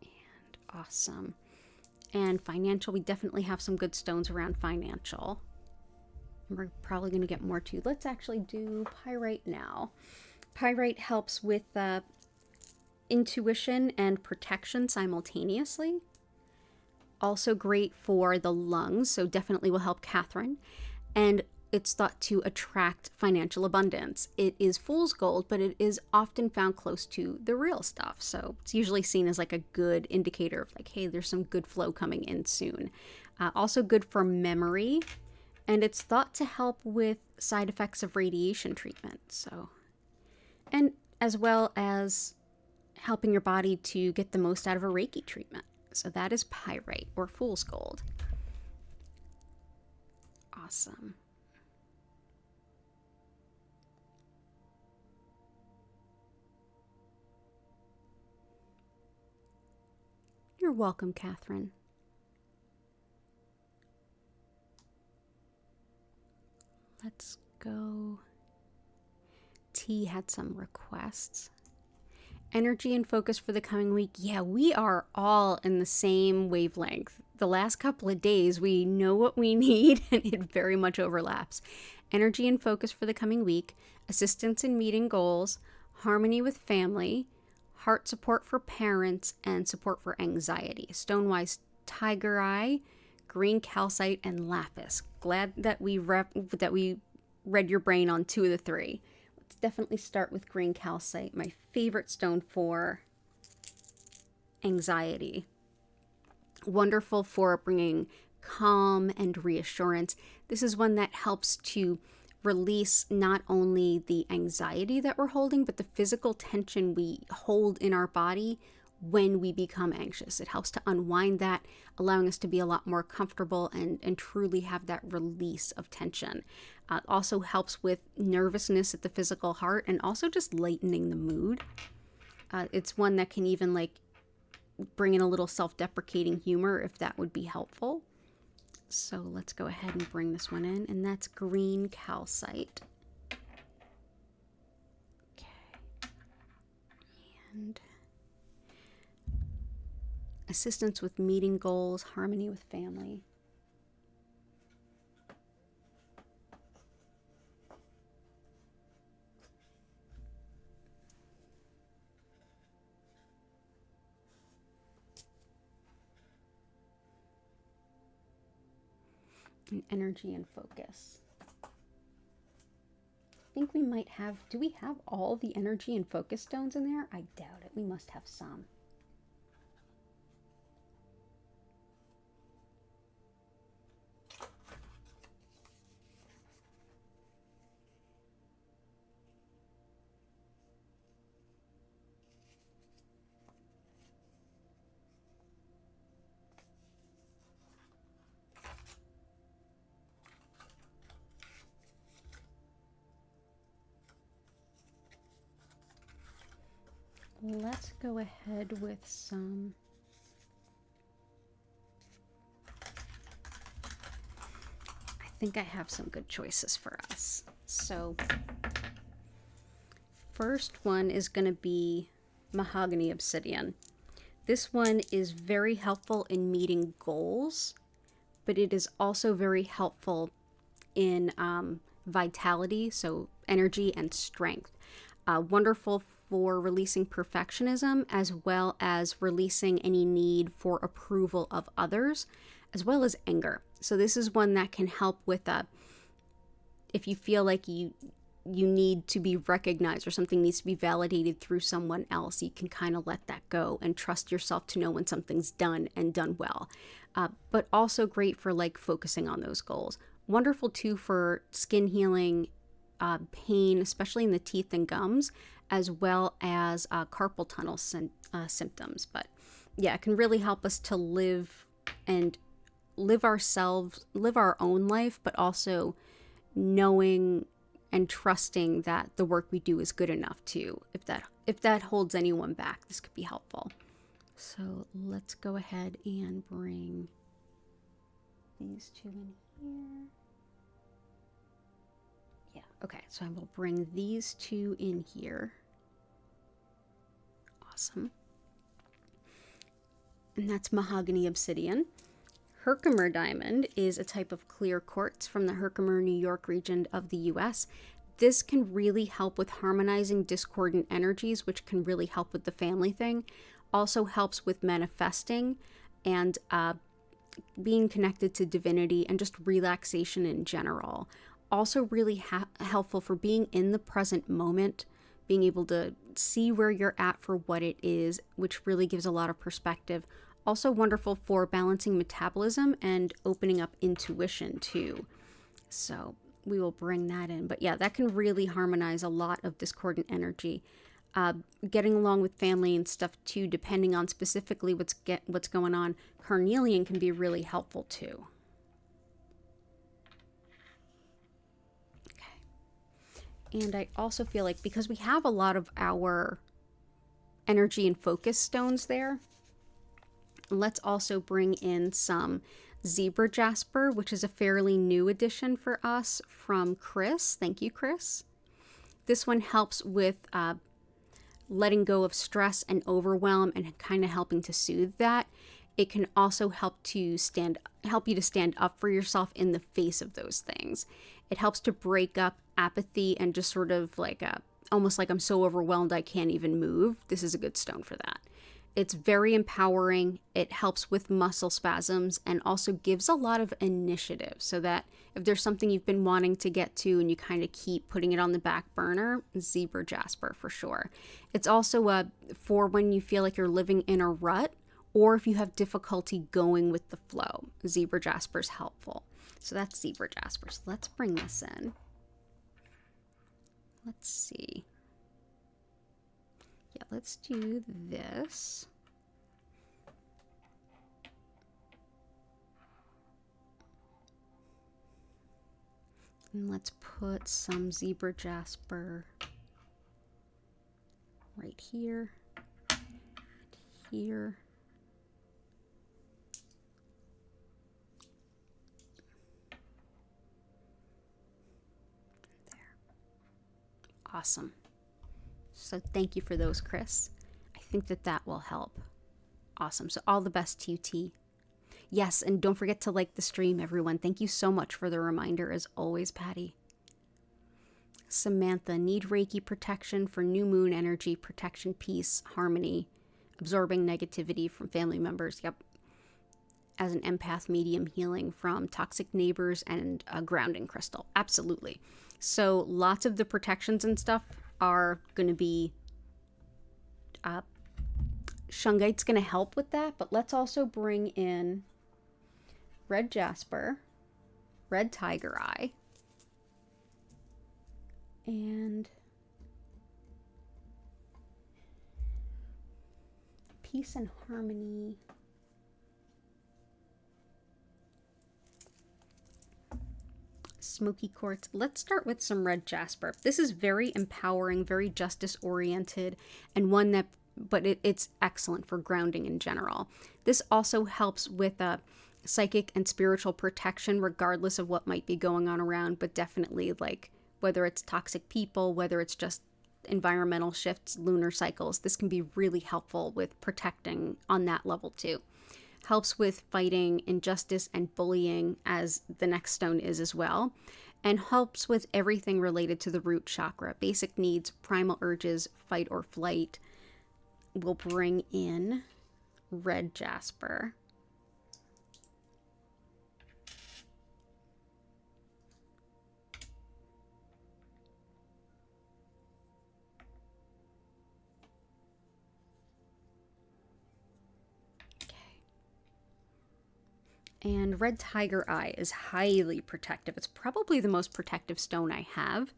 And awesome. And financial, we definitely have some good stones around financial. We're probably going to get more too. Let's actually do Pyrite now. Pyrite helps with intuition and protection simultaneously. Also great for the lungs, so definitely will help Catherine. And it's thought to attract financial abundance. It is fool's gold, but it is often found close to the real stuff. So it's usually seen as like a good indicator of like, hey, there's some good flow coming in soon. Also good for memory. And it's thought to help with side effects of radiation treatment. So, and as well as helping your body to get the most out of a Reiki treatment. So that is Pyrite, or fool's gold. Awesome. You're welcome, Catherine. Let's go. T had some requests. Energy and focus for the coming week. Yeah, we are all in the same wavelength. The last couple of days, we know what we need, and it very much overlaps. Energy and focus for the coming week. Assistance in meeting goals. Harmony with family. Heart support for parents, and support for anxiety. Stonewise tiger eye, green calcite, and lapis. Glad that we read your brain on 2 of the 3. Let's definitely start with green calcite, my favorite stone for anxiety. Wonderful for bringing calm and reassurance. This is one that helps to release not only the anxiety that we're holding, but the physical tension we hold in our body when we become anxious. It helps to unwind that, allowing us to be a lot more comfortable and truly have that release of tension. Also helps with nervousness at the physical heart and also just lightening the mood. It's one that can even like bring in a little self-deprecating humor if that would be helpful. So let's go ahead and bring this one in, and that's green calcite. Okay. And assistance with meeting goals, harmony with family. And energy and focus. I think we might have, do we have all the energy and focus stones in there? I doubt it. We must have some. Let's go ahead with some I think I have some good choices for us. So first one is going to be Mahogany Obsidian. This one is very helpful in meeting goals, but it is also very helpful in vitality, so energy and strength. Wonderful for releasing perfectionism, as well as releasing any need for approval of others, as well as anger. So this is one that can help with if you feel like you need to be recognized or something needs to be validated through someone else, you can kind of let that go and trust yourself to know when something's done and done well. But also great for like focusing on those goals. Wonderful too for skin healing, pain, especially in the teeth and gums, as well as carpal tunnel symptoms. But yeah, it can really help us to live our own life, but also knowing and trusting that the work we do is good enough too. If that holds anyone back, this could be helpful. So let's go ahead and bring these two in here. Okay, so I will bring these two in here. Awesome. And that's Mahogany Obsidian. Herkimer diamond is a type of clear quartz from the Herkimer, New York region of the US. This can really help with harmonizing discordant energies, which can really help with the family thing. Also helps with manifesting and being connected to divinity and just relaxation in general. Also really helpful for being in the present moment, being able to see where you're at for what it is, which really gives a lot of perspective. Also wonderful for balancing metabolism and opening up intuition too. So we will bring that in. But yeah, that can really harmonize a lot of discordant energy. Getting along with family and stuff too, depending on specifically what's going on. Carnelian can be really helpful too. And I also feel like because we have a lot of our energy and focus stones there, let's also bring in some Zebra Jasper, which is a fairly new addition for us from Chris. Thank you, Chris. This one helps with letting go of stress and overwhelm and kind of helping to soothe that. It can also help you to stand up for yourself in the face of those things. It helps to break up apathy and just sort of like almost like I'm so overwhelmed I can't even move. This is a good stone for that. It's very empowering. It helps with muscle spasms and also gives a lot of initiative, so that if there's something you've been wanting to get to and you kind of keep putting it on the back burner, Zebra Jasper for sure. It's also for when you feel like you're living in a rut, or if you have difficulty going with the flow. Zebra Jasper is helpful. So that's Zebra Jasper. So let's bring this in. Let's see. Yeah, let's do this. And let's put some zebra jasper right here, here. There. Awesome. So thank you for those, Chris. I think that that will help. Awesome. So all the best to you, T. Yes, and don't forget to like the stream, everyone. Thank you so much for the reminder, as always, Patty. Samantha, need Reiki protection for new moon energy, protection, peace, harmony, absorbing negativity from family members. Yep. As an empath, medium, healing from toxic neighbors, and a grounding crystal. Absolutely. So lots of the protections and stuff are going to be... Shungite's going to help with that, but let's also bring in red jasper, red tiger eye, and peace and harmony. Smoky quartz. Let's start with some red jasper. This is very empowering, very justice oriented, and one that, but it's excellent for grounding in general. This also helps with psychic and spiritual protection, regardless of what might be going on around, but definitely like whether it's toxic people, whether it's just environmental shifts, lunar cycles, this can be really helpful with protecting on that level too. Helps with fighting injustice and bullying, as the next stone is as well, and helps with everything related to the root chakra, basic needs, primal urges, fight or flight. We'll bring in red jasper. And red tiger eye is highly protective. It's probably the most protective stone I have.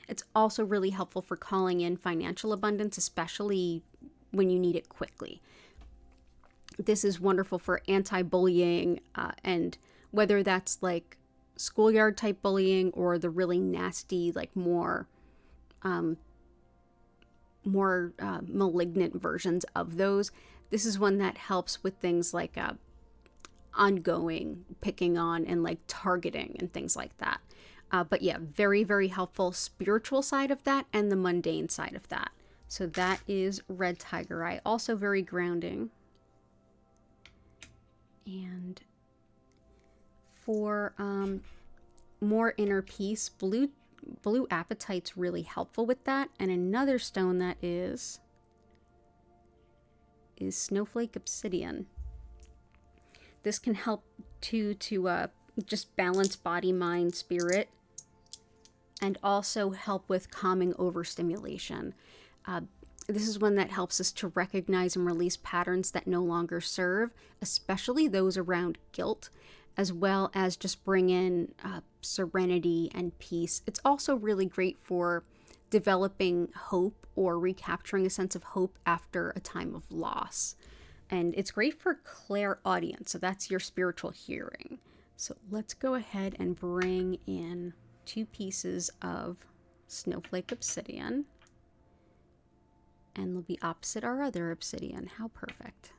It's also really helpful for calling in financial abundance, especially when you need it quickly. This is wonderful for anti-bullying, and whether that's like schoolyard type bullying or the really nasty, like more malignant versions of those. This is one that helps with things like ongoing picking on and like targeting and things like that. But yeah, very, very helpful spiritual side of that and the mundane side of that. So that is red tiger eye. Also very grounding. And for more inner peace, blue apatite's really helpful with that. And another stone that is snowflake obsidian. This can help to just balance body, mind, spirit, and also help with calming overstimulation. This is one that helps us to recognize and release patterns that no longer serve, especially those around guilt, as well as just bring in serenity and peace. It's also really great for developing hope or recapturing a sense of hope after a time of loss. And it's great for clairaudience, so that's your spiritual hearing. So let's go ahead and bring in 2 pieces of snowflake obsidian. And they'll be opposite our other obsidian. How perfect.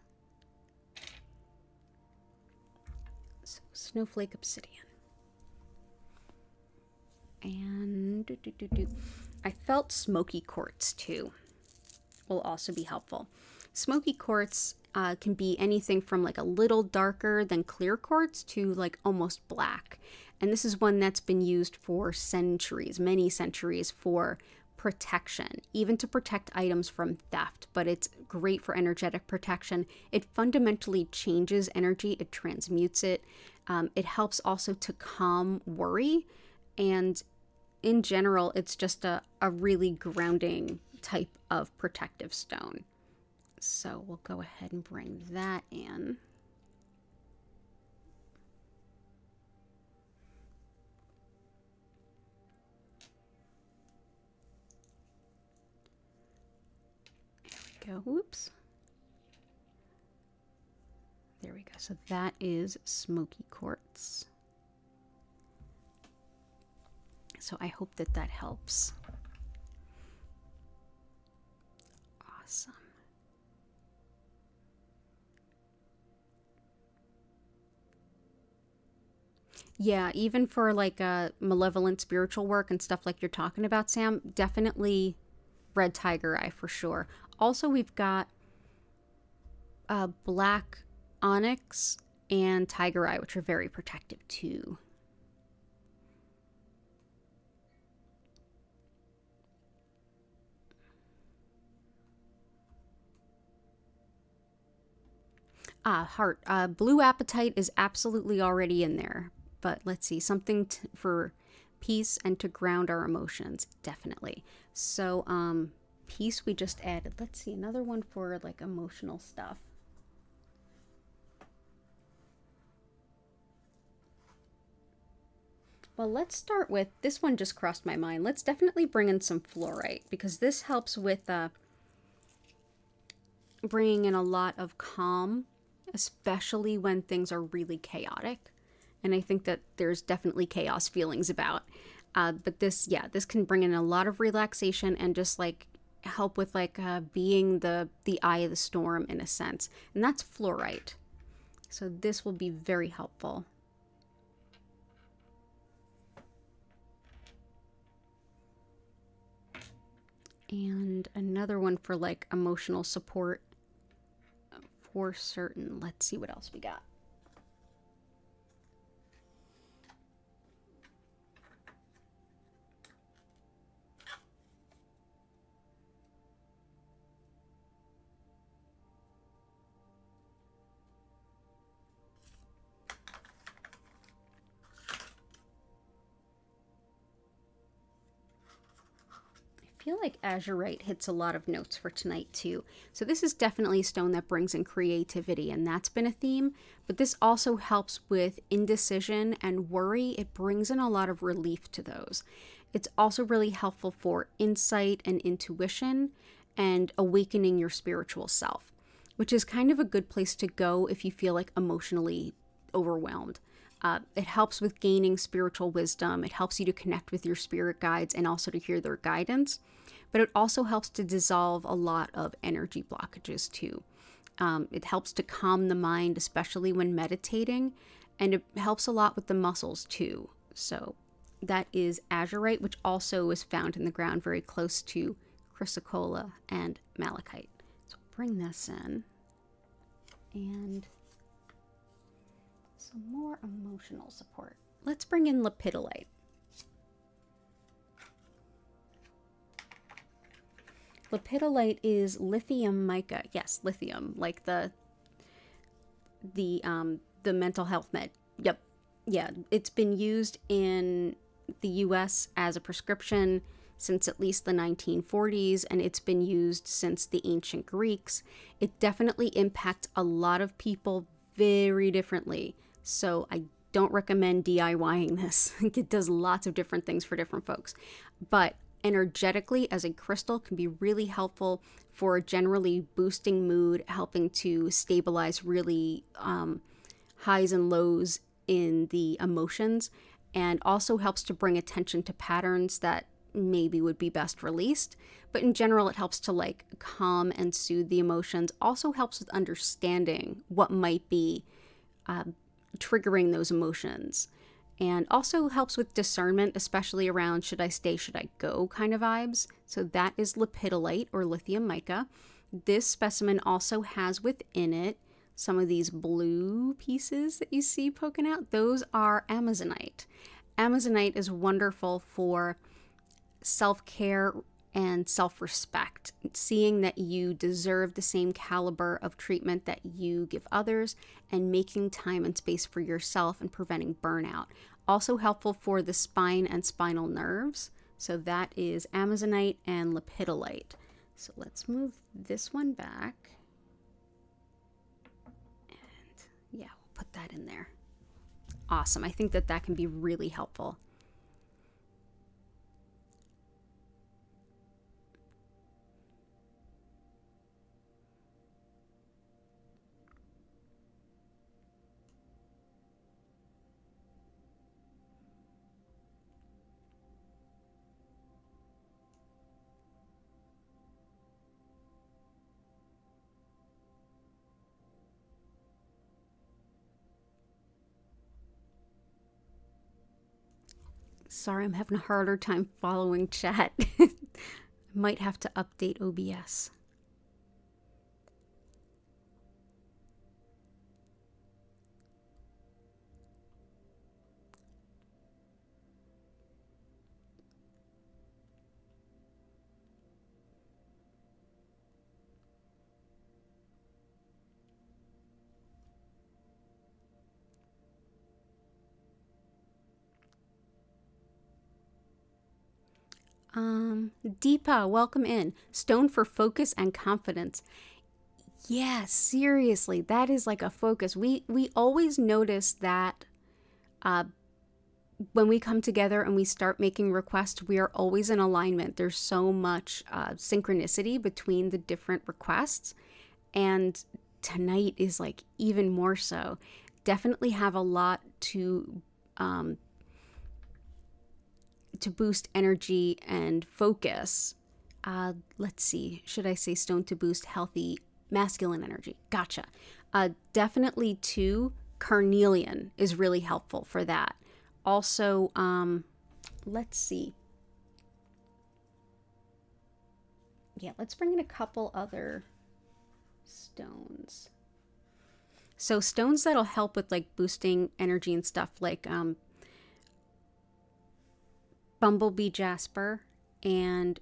So snowflake obsidian. And I felt smoky quartz too will also be helpful. Smoky quartz can be anything from like a little darker than clear quartz to like almost black. And this is one that's been used for centuries, many centuries, for protection, even to protect items from theft. But it's great for energetic protection. It fundamentally changes energy. It transmutes it. It helps also to calm worry. And in general, it's just a really grounding type of protective stone. So we'll go ahead and bring that in. There we go. Whoops. There we go. So that is smoky quartz. So I hope that that helps. Awesome. Yeah, even for like malevolent spiritual work and stuff like you're talking about, Sam, definitely red tiger eye for sure. Also, we've got black onyx and tiger eye, which are very protective too. Heart. Blue apatite is absolutely already in there. But let's see, something for peace and to ground our emotions. Definitely. So, peace we just added. Let's see, another one for like emotional stuff. Well, let's start with, this one just crossed my mind. Let's definitely bring in some fluorite because this helps with bringing in a lot of calm, especially when things are really chaotic. And I think that there's definitely chaos feelings about. But this, yeah, this can bring in a lot of relaxation and just like help with like being the eye of the storm in a sense. And that's fluorite. So this will be very helpful. And another one for like emotional support for certain. Let's see what else we got. I feel like azurite hits a lot of notes for tonight too. So this is definitely a stone that brings in creativity, and that's been a theme, but this also helps with indecision and worry. It brings in a lot of relief to those. It's also really helpful for insight and intuition and awakening your spiritual self, which is kind of a good place to go if you feel like emotionally overwhelmed. It helps with gaining spiritual wisdom. It helps you to connect with your spirit guides and also to hear their guidance. But it also helps to dissolve a lot of energy blockages too. It helps to calm the mind, especially when meditating. And it helps a lot with the muscles too. So that is azurite, which also is found in the ground very close to chrysocolla and malachite. So bring this in. And some more emotional support. Let's bring in lepidolite. Lepidolite is lithium mica. Yes, lithium, like the mental health med. Yep. Yeah, it's been used in the US as a prescription since at least the 1940s, and it's been used since the ancient Greeks. It definitely impacts a lot of people very differently. So I don't recommend DIYing this. It does lots of different things for different folks. But energetically, as a crystal, can be really helpful for generally boosting mood, helping to stabilize really highs and lows in the emotions, and also helps to bring attention to patterns that maybe would be best released. But in general, it helps to like calm and soothe the emotions. Also helps with understanding what might be triggering those emotions, and also helps with discernment, especially around should I stay, should I go kind of vibes. So that is lepidolite or lithium mica. This specimen also has within it some of these blue pieces that you see poking out. Those are amazonite. Amazonite is wonderful for self-care and self-respect, seeing that you deserve the same caliber of treatment that you give others, and making time and space for yourself and preventing burnout. Also helpful for the spine and spinal nerves. So that is amazonite and lepidolite. So let's move this one back. And yeah, we'll put that in there. Awesome. I think that that can be really helpful. Sorry, I'm having a harder time following chat. Might have to update OBS. Deepa, welcome in. Stone for focus and confidence. Yeah, seriously, that is like a focus. We always notice that when we come together and we start making requests, we are always in alignment. There's so much synchronicity between the different requests, and tonight is like even more so. Definitely have a lot to boost energy and focus. Let's see, should I say stone to boost healthy masculine energy? Gotcha. Definitely too, carnelian is really helpful for that. Also, let's see. Yeah, let's bring in a couple other stones. So stones that'll help with like boosting energy and stuff, like Bumblebee Jasper and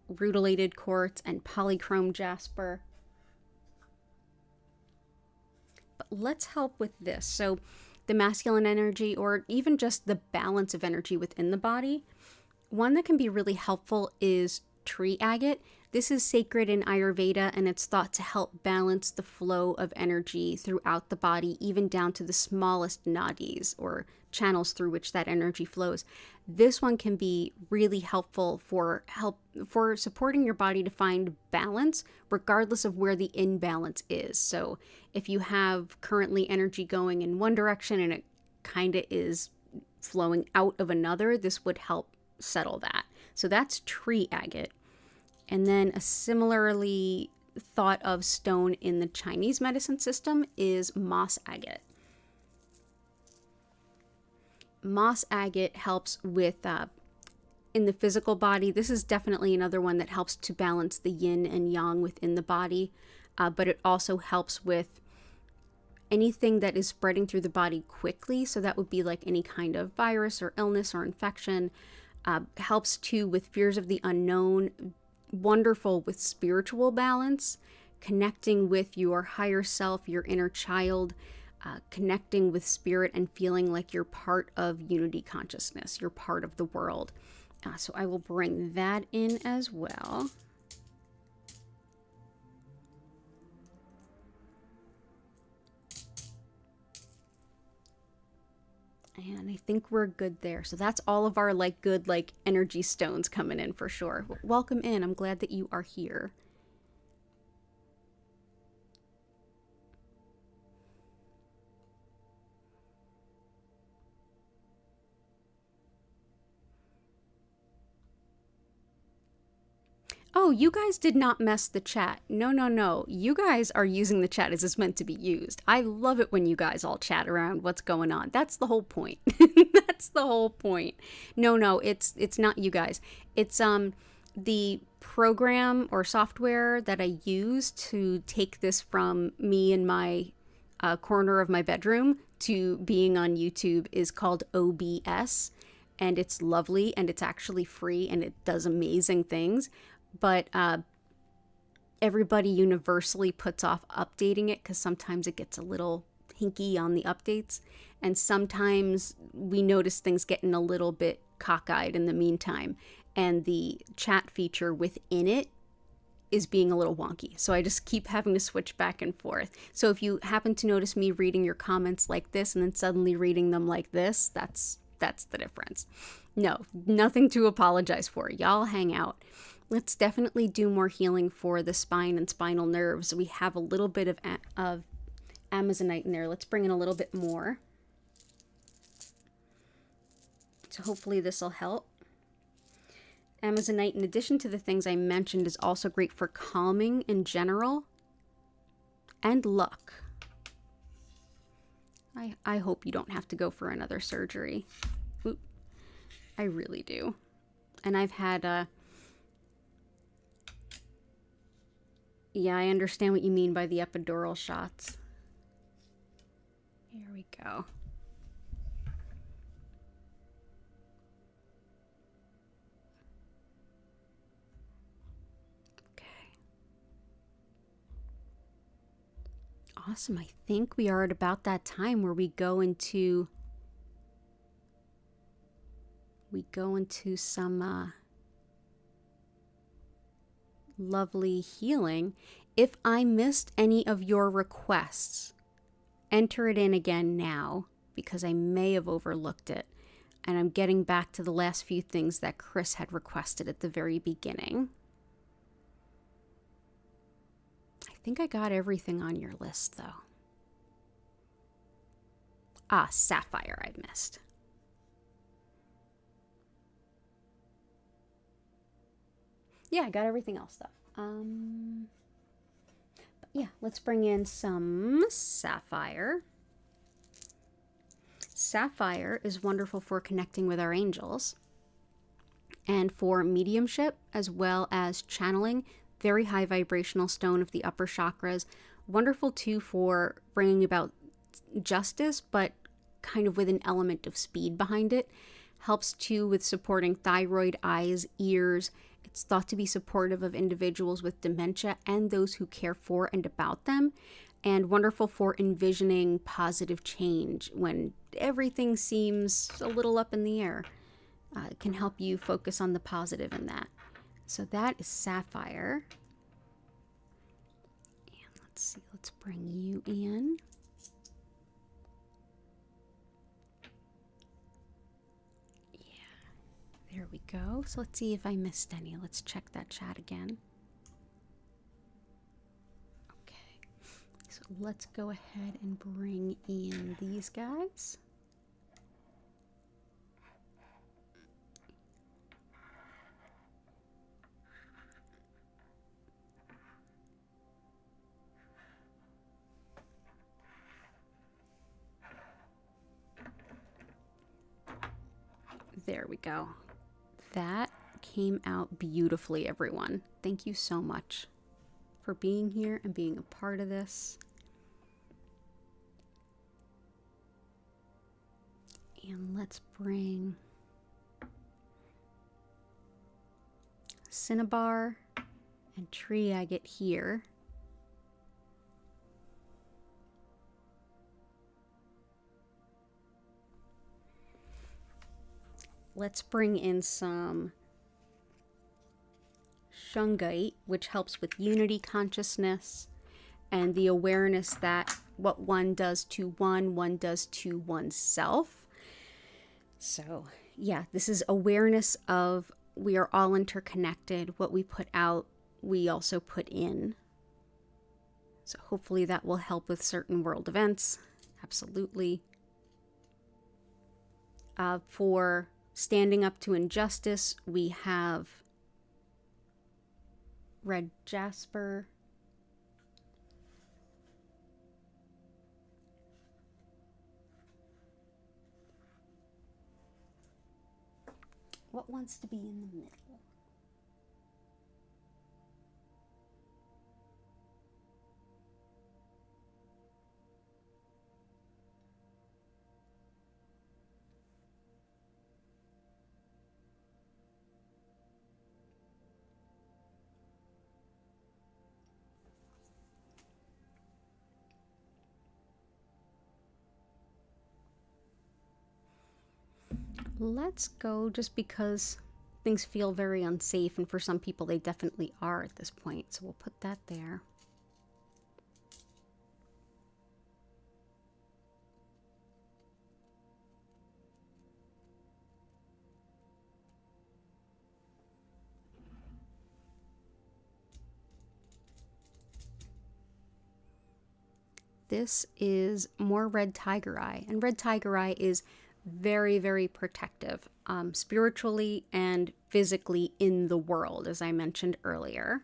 Rutilated Quartz and Polychrome Jasper. But let's help with this. So the masculine energy, or even just the balance of energy within the body, one that can be really helpful is tree agate. This is sacred in Ayurveda, and it's thought to help balance the flow of energy throughout the body, even down to the smallest nadis, or channels through which that energy flows. This one can be really helpful for supporting your body to find balance regardless of where the imbalance is. So if you have currently energy going in one direction and it kind of is flowing out of another, this would help settle that. So that's tree agate. And then a similarly thought of stone in the Chinese medicine system is moss agate. Moss agate helps with in the physical body. This is definitely another one that helps to balance the yin and yang within the body, but it also helps with anything that is spreading through the body quickly. So that would be like any kind of virus or illness or infection. Helps too with fears of the unknown. Wonderful with spiritual balance, connecting with your higher self, your inner child, connecting with spirit and feeling like you're part of unity consciousness, you're part of the world. So I will bring that in as well. And I think we're good there. So that's all of our like good like energy stones coming in for sure. Welcome in. I'm glad that you are here. Oh, you guys did not mess the chat. No, no, no. You guys are using the chat as it's meant to be used. I love it when you guys all chat around what's going on. That's the whole point. That's the whole point. No, no, it's not you guys. It's the program or software that I use to take this from me in my corner of my bedroom to being on YouTube is called OBS, and it's lovely and it's actually free and it does amazing things. But everybody universally puts off updating it because sometimes it gets a little hinky on the updates, and sometimes we notice things getting a little bit cockeyed in the meantime, and the chat feature within it is being a little wonky. So I just keep having to switch back and forth. So if you happen to notice me reading your comments like this and then suddenly reading them like this, that's the difference. No, nothing to apologize for. Y'all hang out. Let's definitely do more healing for the spine and spinal nerves. We have a little bit of Amazonite in there. Let's bring in a little bit more. So hopefully this will help. Amazonite, in addition to the things I mentioned, is also great for calming in general and luck. I hope you don't have to go for another surgery. Oop. I really do. And I've had yeah, I understand what you mean by the epidural shots. Here we go. Awesome. I think we are at about that time where we go into some lovely healing. If I missed any of your requests, enter it in again now, because I may have overlooked it. And I'm getting back to the last few things that Chris had requested at the very beginning. I think I got everything on your list, though. Ah, Sapphire I missed. Yeah, I got everything else, though. But yeah, let's bring in some Sapphire. Sapphire is wonderful for connecting with our angels and for mediumship as well as channeling. Very high vibrational stone of the upper chakras. Wonderful too for bringing about justice, but kind of with an element of speed behind it. Helps too with supporting thyroid, eyes, ears. It's thought to be supportive of individuals with dementia and those who care for and about them. And wonderful for envisioning positive change when everything seems a little up in the air. It can help you focus on the positive in that. So that is Sapphire. And let's see, let's bring you in. Yeah, there we go. So let's see if I missed any. Let's check that chat again. Okay, so let's go ahead and bring in these guys. There we go. That came out beautifully, everyone. Thank you so much for being here and being a part of this. And let's bring Cinnabar and Tree Agate here. Let's bring in some Shungite, which helps with unity consciousness and the awareness that what one does to one does to oneself. So, yeah, this is awareness of we are all interconnected. What we put out, we also put in. So hopefully that will help with certain world events. Absolutely. For standing up to injustice, we have Red Jasper. What wants to be in the middle? Let's go just because things feel very unsafe, and for some people they definitely are at this point. So we'll put that there. This is more Red Tiger Eye, and Red Tiger Eye is very, very protective, spiritually and physically in the world, as I mentioned earlier.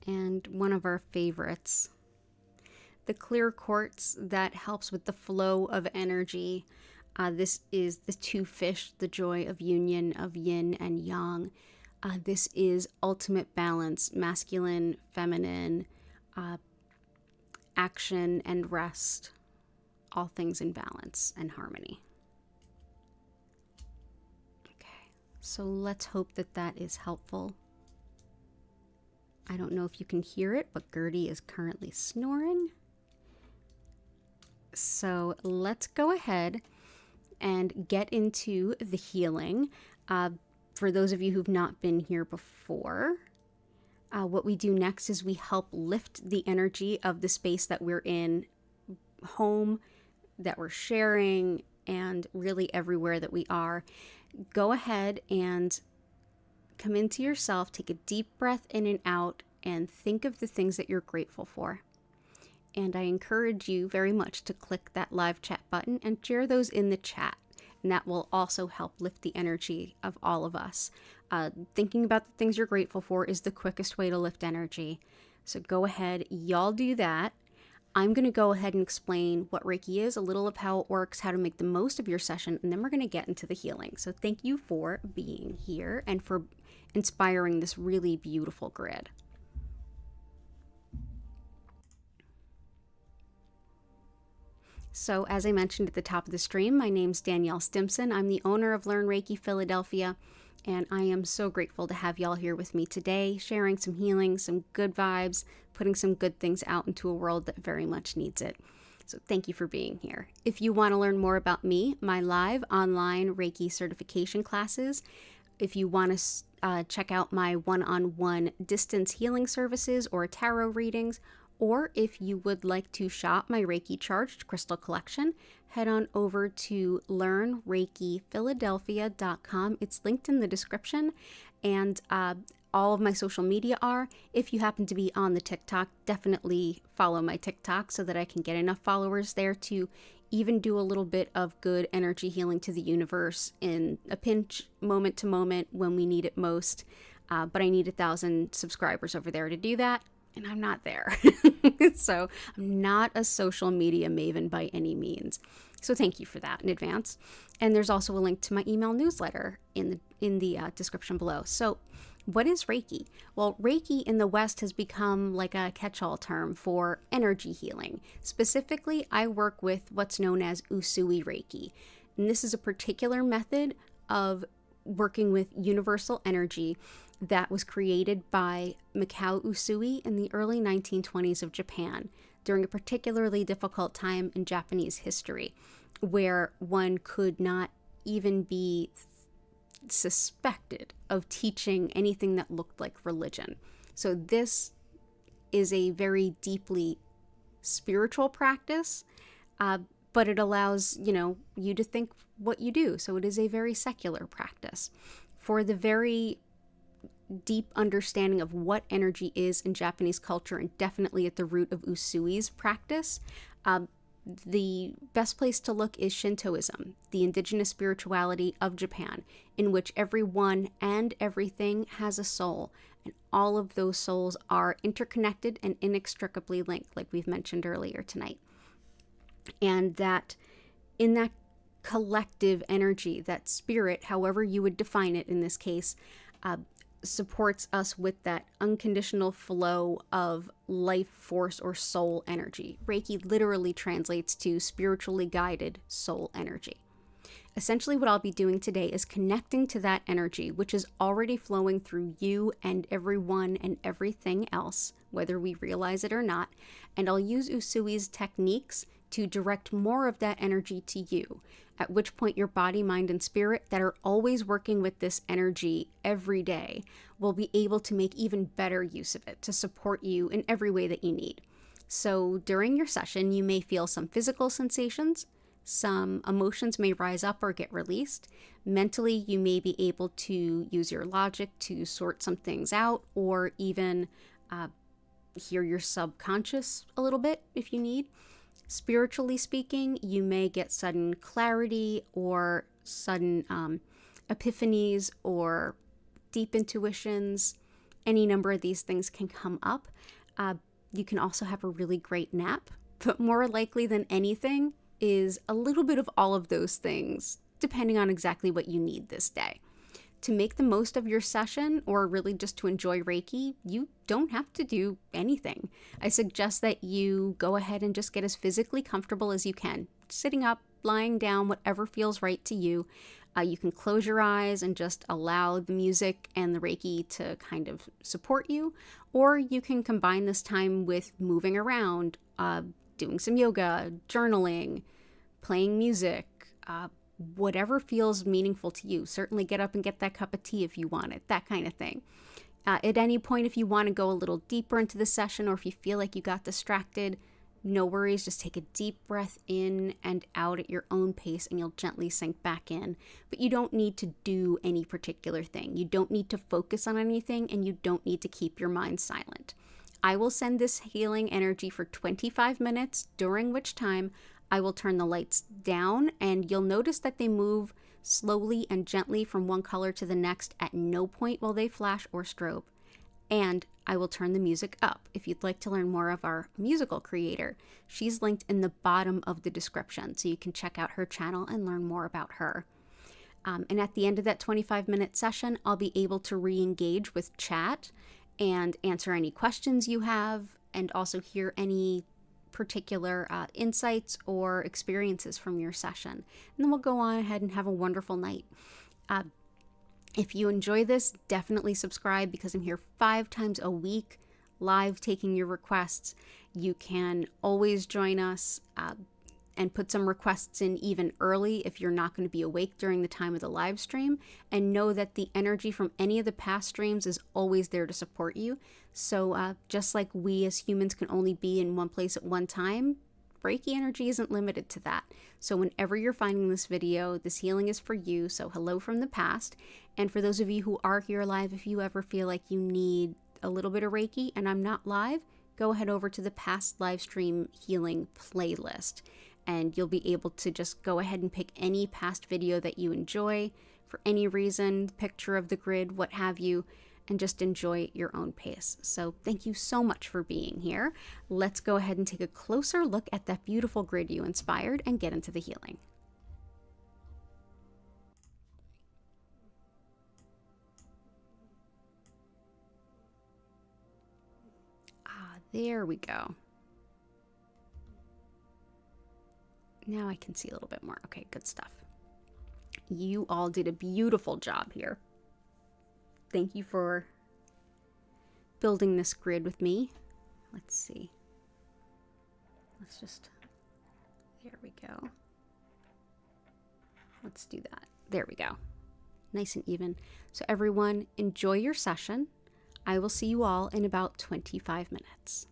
and one of our favorites. The clear quartz that helps with the flow of energy. This is the two fish, the joy of union of yin and yang. This is ultimate balance, masculine, feminine, action and rest, all things in balance and harmony. Okay, so let's hope that that is helpful. I don't know if you can hear it, but Gertie is currently snoring. So let's go ahead and get into the healing. For those of you who've not been here before, what we do next is we help lift the energy of the space that we're in, home, that we're sharing, and really everywhere that we are. Go ahead and come into yourself, take a deep breath in and out, and think of the things that you're grateful for. And I encourage you very much to click that live chat button and share those in the chat. And that will also help lift the energy of all of us. Thinking about the things you're grateful for is the quickest way to lift energy. So go ahead, y'all do that. I'm going to go ahead and explain what Reiki is, a little of how it works, how to make the most of your session, and then we're going to get into the healing. So thank you for being here and for inspiring this really beautiful grid. So as I mentioned at the top of the stream, my name's Danielle Stimpson. I'm the owner of Learn Reiki Philadelphia, and I am so grateful to have y'all here with me today, sharing some healing, some good vibes, putting some good things out into a world that very much needs it. So thank you for being here. If you want to learn more about me, my live online Reiki certification classes, if you want to check out my one-on-one distance healing services or tarot readings, or if you would like to shop my Reiki Charged Crystal Collection, head on over to learnreikiphiladelphia.com. It's linked in the description, and all of my social media are. If you happen to be on the TikTok, definitely follow my TikTok so that I can get enough followers there to even do a little bit of good energy healing to the universe in a pinch, moment to moment, when we need it most. But I need 1,000 subscribers over there to do that. And I'm not there. So I'm not a social media maven by any means. So thank you for that in advance. And there's also a link to my email newsletter in the description below. So what is Reiki? Well, Reiki in the West has become like a catch-all term for energy healing. Specifically, I work with what's known as Usui Reiki. And this is a particular method of working with universal energy that was created by Mikao Usui in the early 1920s of Japan during a particularly difficult time in Japanese history, where one could not even be suspected of teaching anything that looked like religion. So this is a very deeply spiritual practice, but it allows, you to think what you do. So it is a very secular practice. For the very deep understanding of what energy is in Japanese culture, and definitely at the root of Usui's practice, the best place to look is Shintoism, the indigenous spirituality of Japan, in which everyone and everything has a soul, and all of those souls are interconnected and inextricably linked, like we've mentioned earlier tonight. And that in that collective energy, that spirit, however you would define it in this case, supports us with that unconditional flow of life force or soul energy. Reiki literally translates to spiritually guided soul energy. Essentially, what I'll be doing today is connecting to that energy, which is already flowing through you and everyone and everything else, whether we realize it or not. And I'll use Usui's techniques to direct more of that energy to you, at which point your body, mind, and spirit that are always working with this energy every day will be able to make even better use of it to support you in every way that you need. So during your session, you may feel some physical sensations, some emotions may rise up or get released. Mentally, you may be able to use your logic to sort some things out, or even hear your subconscious a little bit if you need. Spiritually speaking, you may get sudden clarity or sudden epiphanies or deep intuitions, Any number of these things can come up. You can also have a really great nap, but more likely than anything is a little bit of all of those things, depending on exactly what you need this day. To make the most of your session, or really just to enjoy Reiki, you don't have to do anything. I suggest that you go ahead and just get as physically comfortable as you can. Sitting up, lying down, whatever feels right to you. You can close your eyes and just allow the music and the Reiki to kind of support you, or you can combine this time with moving around, doing some yoga, journaling, playing music, whatever feels meaningful to you. Certainly get up and get that cup of tea if you want it, that kind of thing. At any point, if you want to go a little deeper into the session, or if you feel like you got distracted, no worries. Just take a deep breath in and out at your own pace and you'll gently sink back in. But you don't need to do any particular thing. You don't need to focus on anything, and you don't need to keep your mind silent. I will send this healing energy for 25 minutes, during which time I will turn the lights down, and you'll notice that they move slowly and gently from one color to the next. At no point will they flash or strobe. And I will turn the music up. If you'd like to learn more of our musical creator, she's linked in the bottom of the description, so you can check out her channel and learn more about her. And at the end of that 25-minute session, I'll be able to re-engage with chat and answer any questions you have, and also hear any particular insights or experiences from your session. And then we'll go on ahead and have a wonderful night. If you enjoy this, definitely subscribe, because I'm here 5 times a week, live taking your requests. You can always join us and put some requests in even early if you're not going to be awake during the time of the live stream. And know that the energy from any of the past streams is always there to support you. So just like we as humans can only be in one place at one time, Reiki energy isn't limited to that. So whenever you're finding this video, this healing is for you. So hello from the past. And for those of you who are here live, if you ever feel like you need a little bit of Reiki and I'm not live, go ahead over to the past live stream healing playlist, and you'll be able to just go ahead and pick any past video that you enjoy for any reason, picture of the grid, what have you, and just enjoy at your own pace. So thank you so much for being here. Let's go ahead and take a closer look at that beautiful grid you inspired and get into the healing. There we go. Now I can see a little bit more. Okay, good stuff. You all did a beautiful job here. Thank you for building this grid with me. Let's see. Let's just, there we go. Let's do that. There we go. Nice and even. So everyone, enjoy your session. I will see you all in about 25 minutes.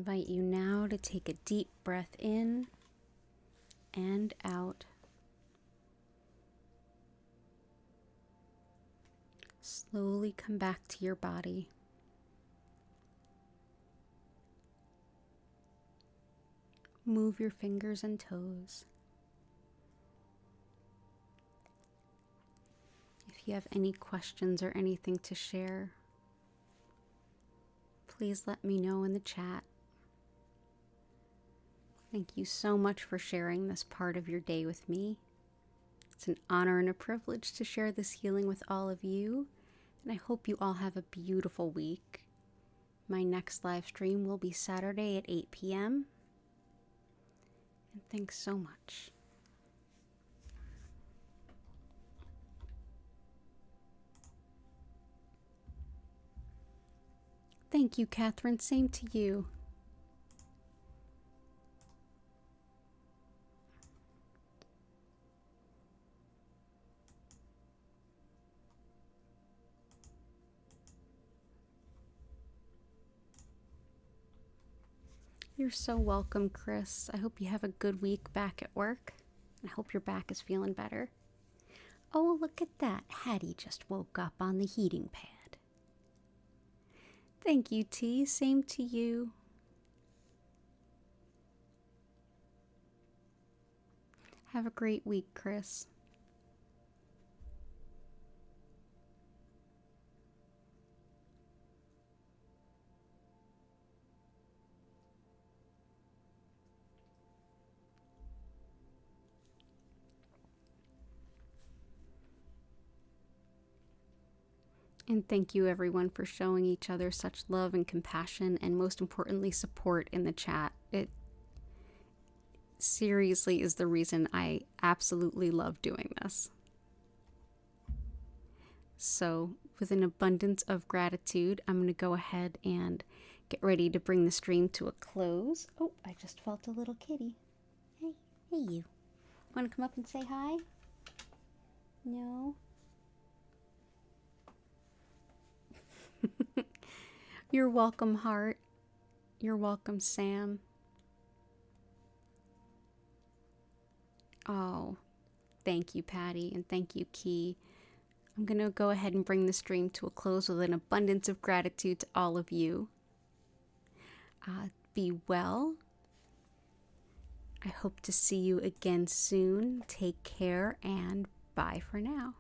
invite you now to take a deep breath in and out. Slowly come back to your body. Move your fingers and toes. If you have any questions or anything to share, please let me know in the chat. Thank you so much for sharing this part of your day with me. It's an honor and a privilege to share this healing with all of you, and I hope you all have a beautiful week. My next live stream will be Saturday at 8 p.m. And thanks so much. Thank you, Catherine. Same to you. You're so welcome, Chris. I hope you have a good week back at work. I hope your back is feeling better. Oh, look at that. Hattie just woke up on the heating pad. Thank you, T. Same to you. Have a great week, Chris. And thank you everyone for showing each other such love and compassion, and most importantly, support in the chat. It seriously is the reason I absolutely love doing this. So with an abundance of gratitude, I'm going to go ahead and get ready to bring the stream to a close. Oh, I just felt a little kitty. Hey, you. Want to come up and say hi? No? You're welcome, Heart. You're welcome, Sam. Oh, thank you, Patty, and thank you, Key. I'm going to go ahead and bring the stream to a close with an abundance of gratitude to all of you. Be well. I hope to see you again soon. Take care, and bye for now.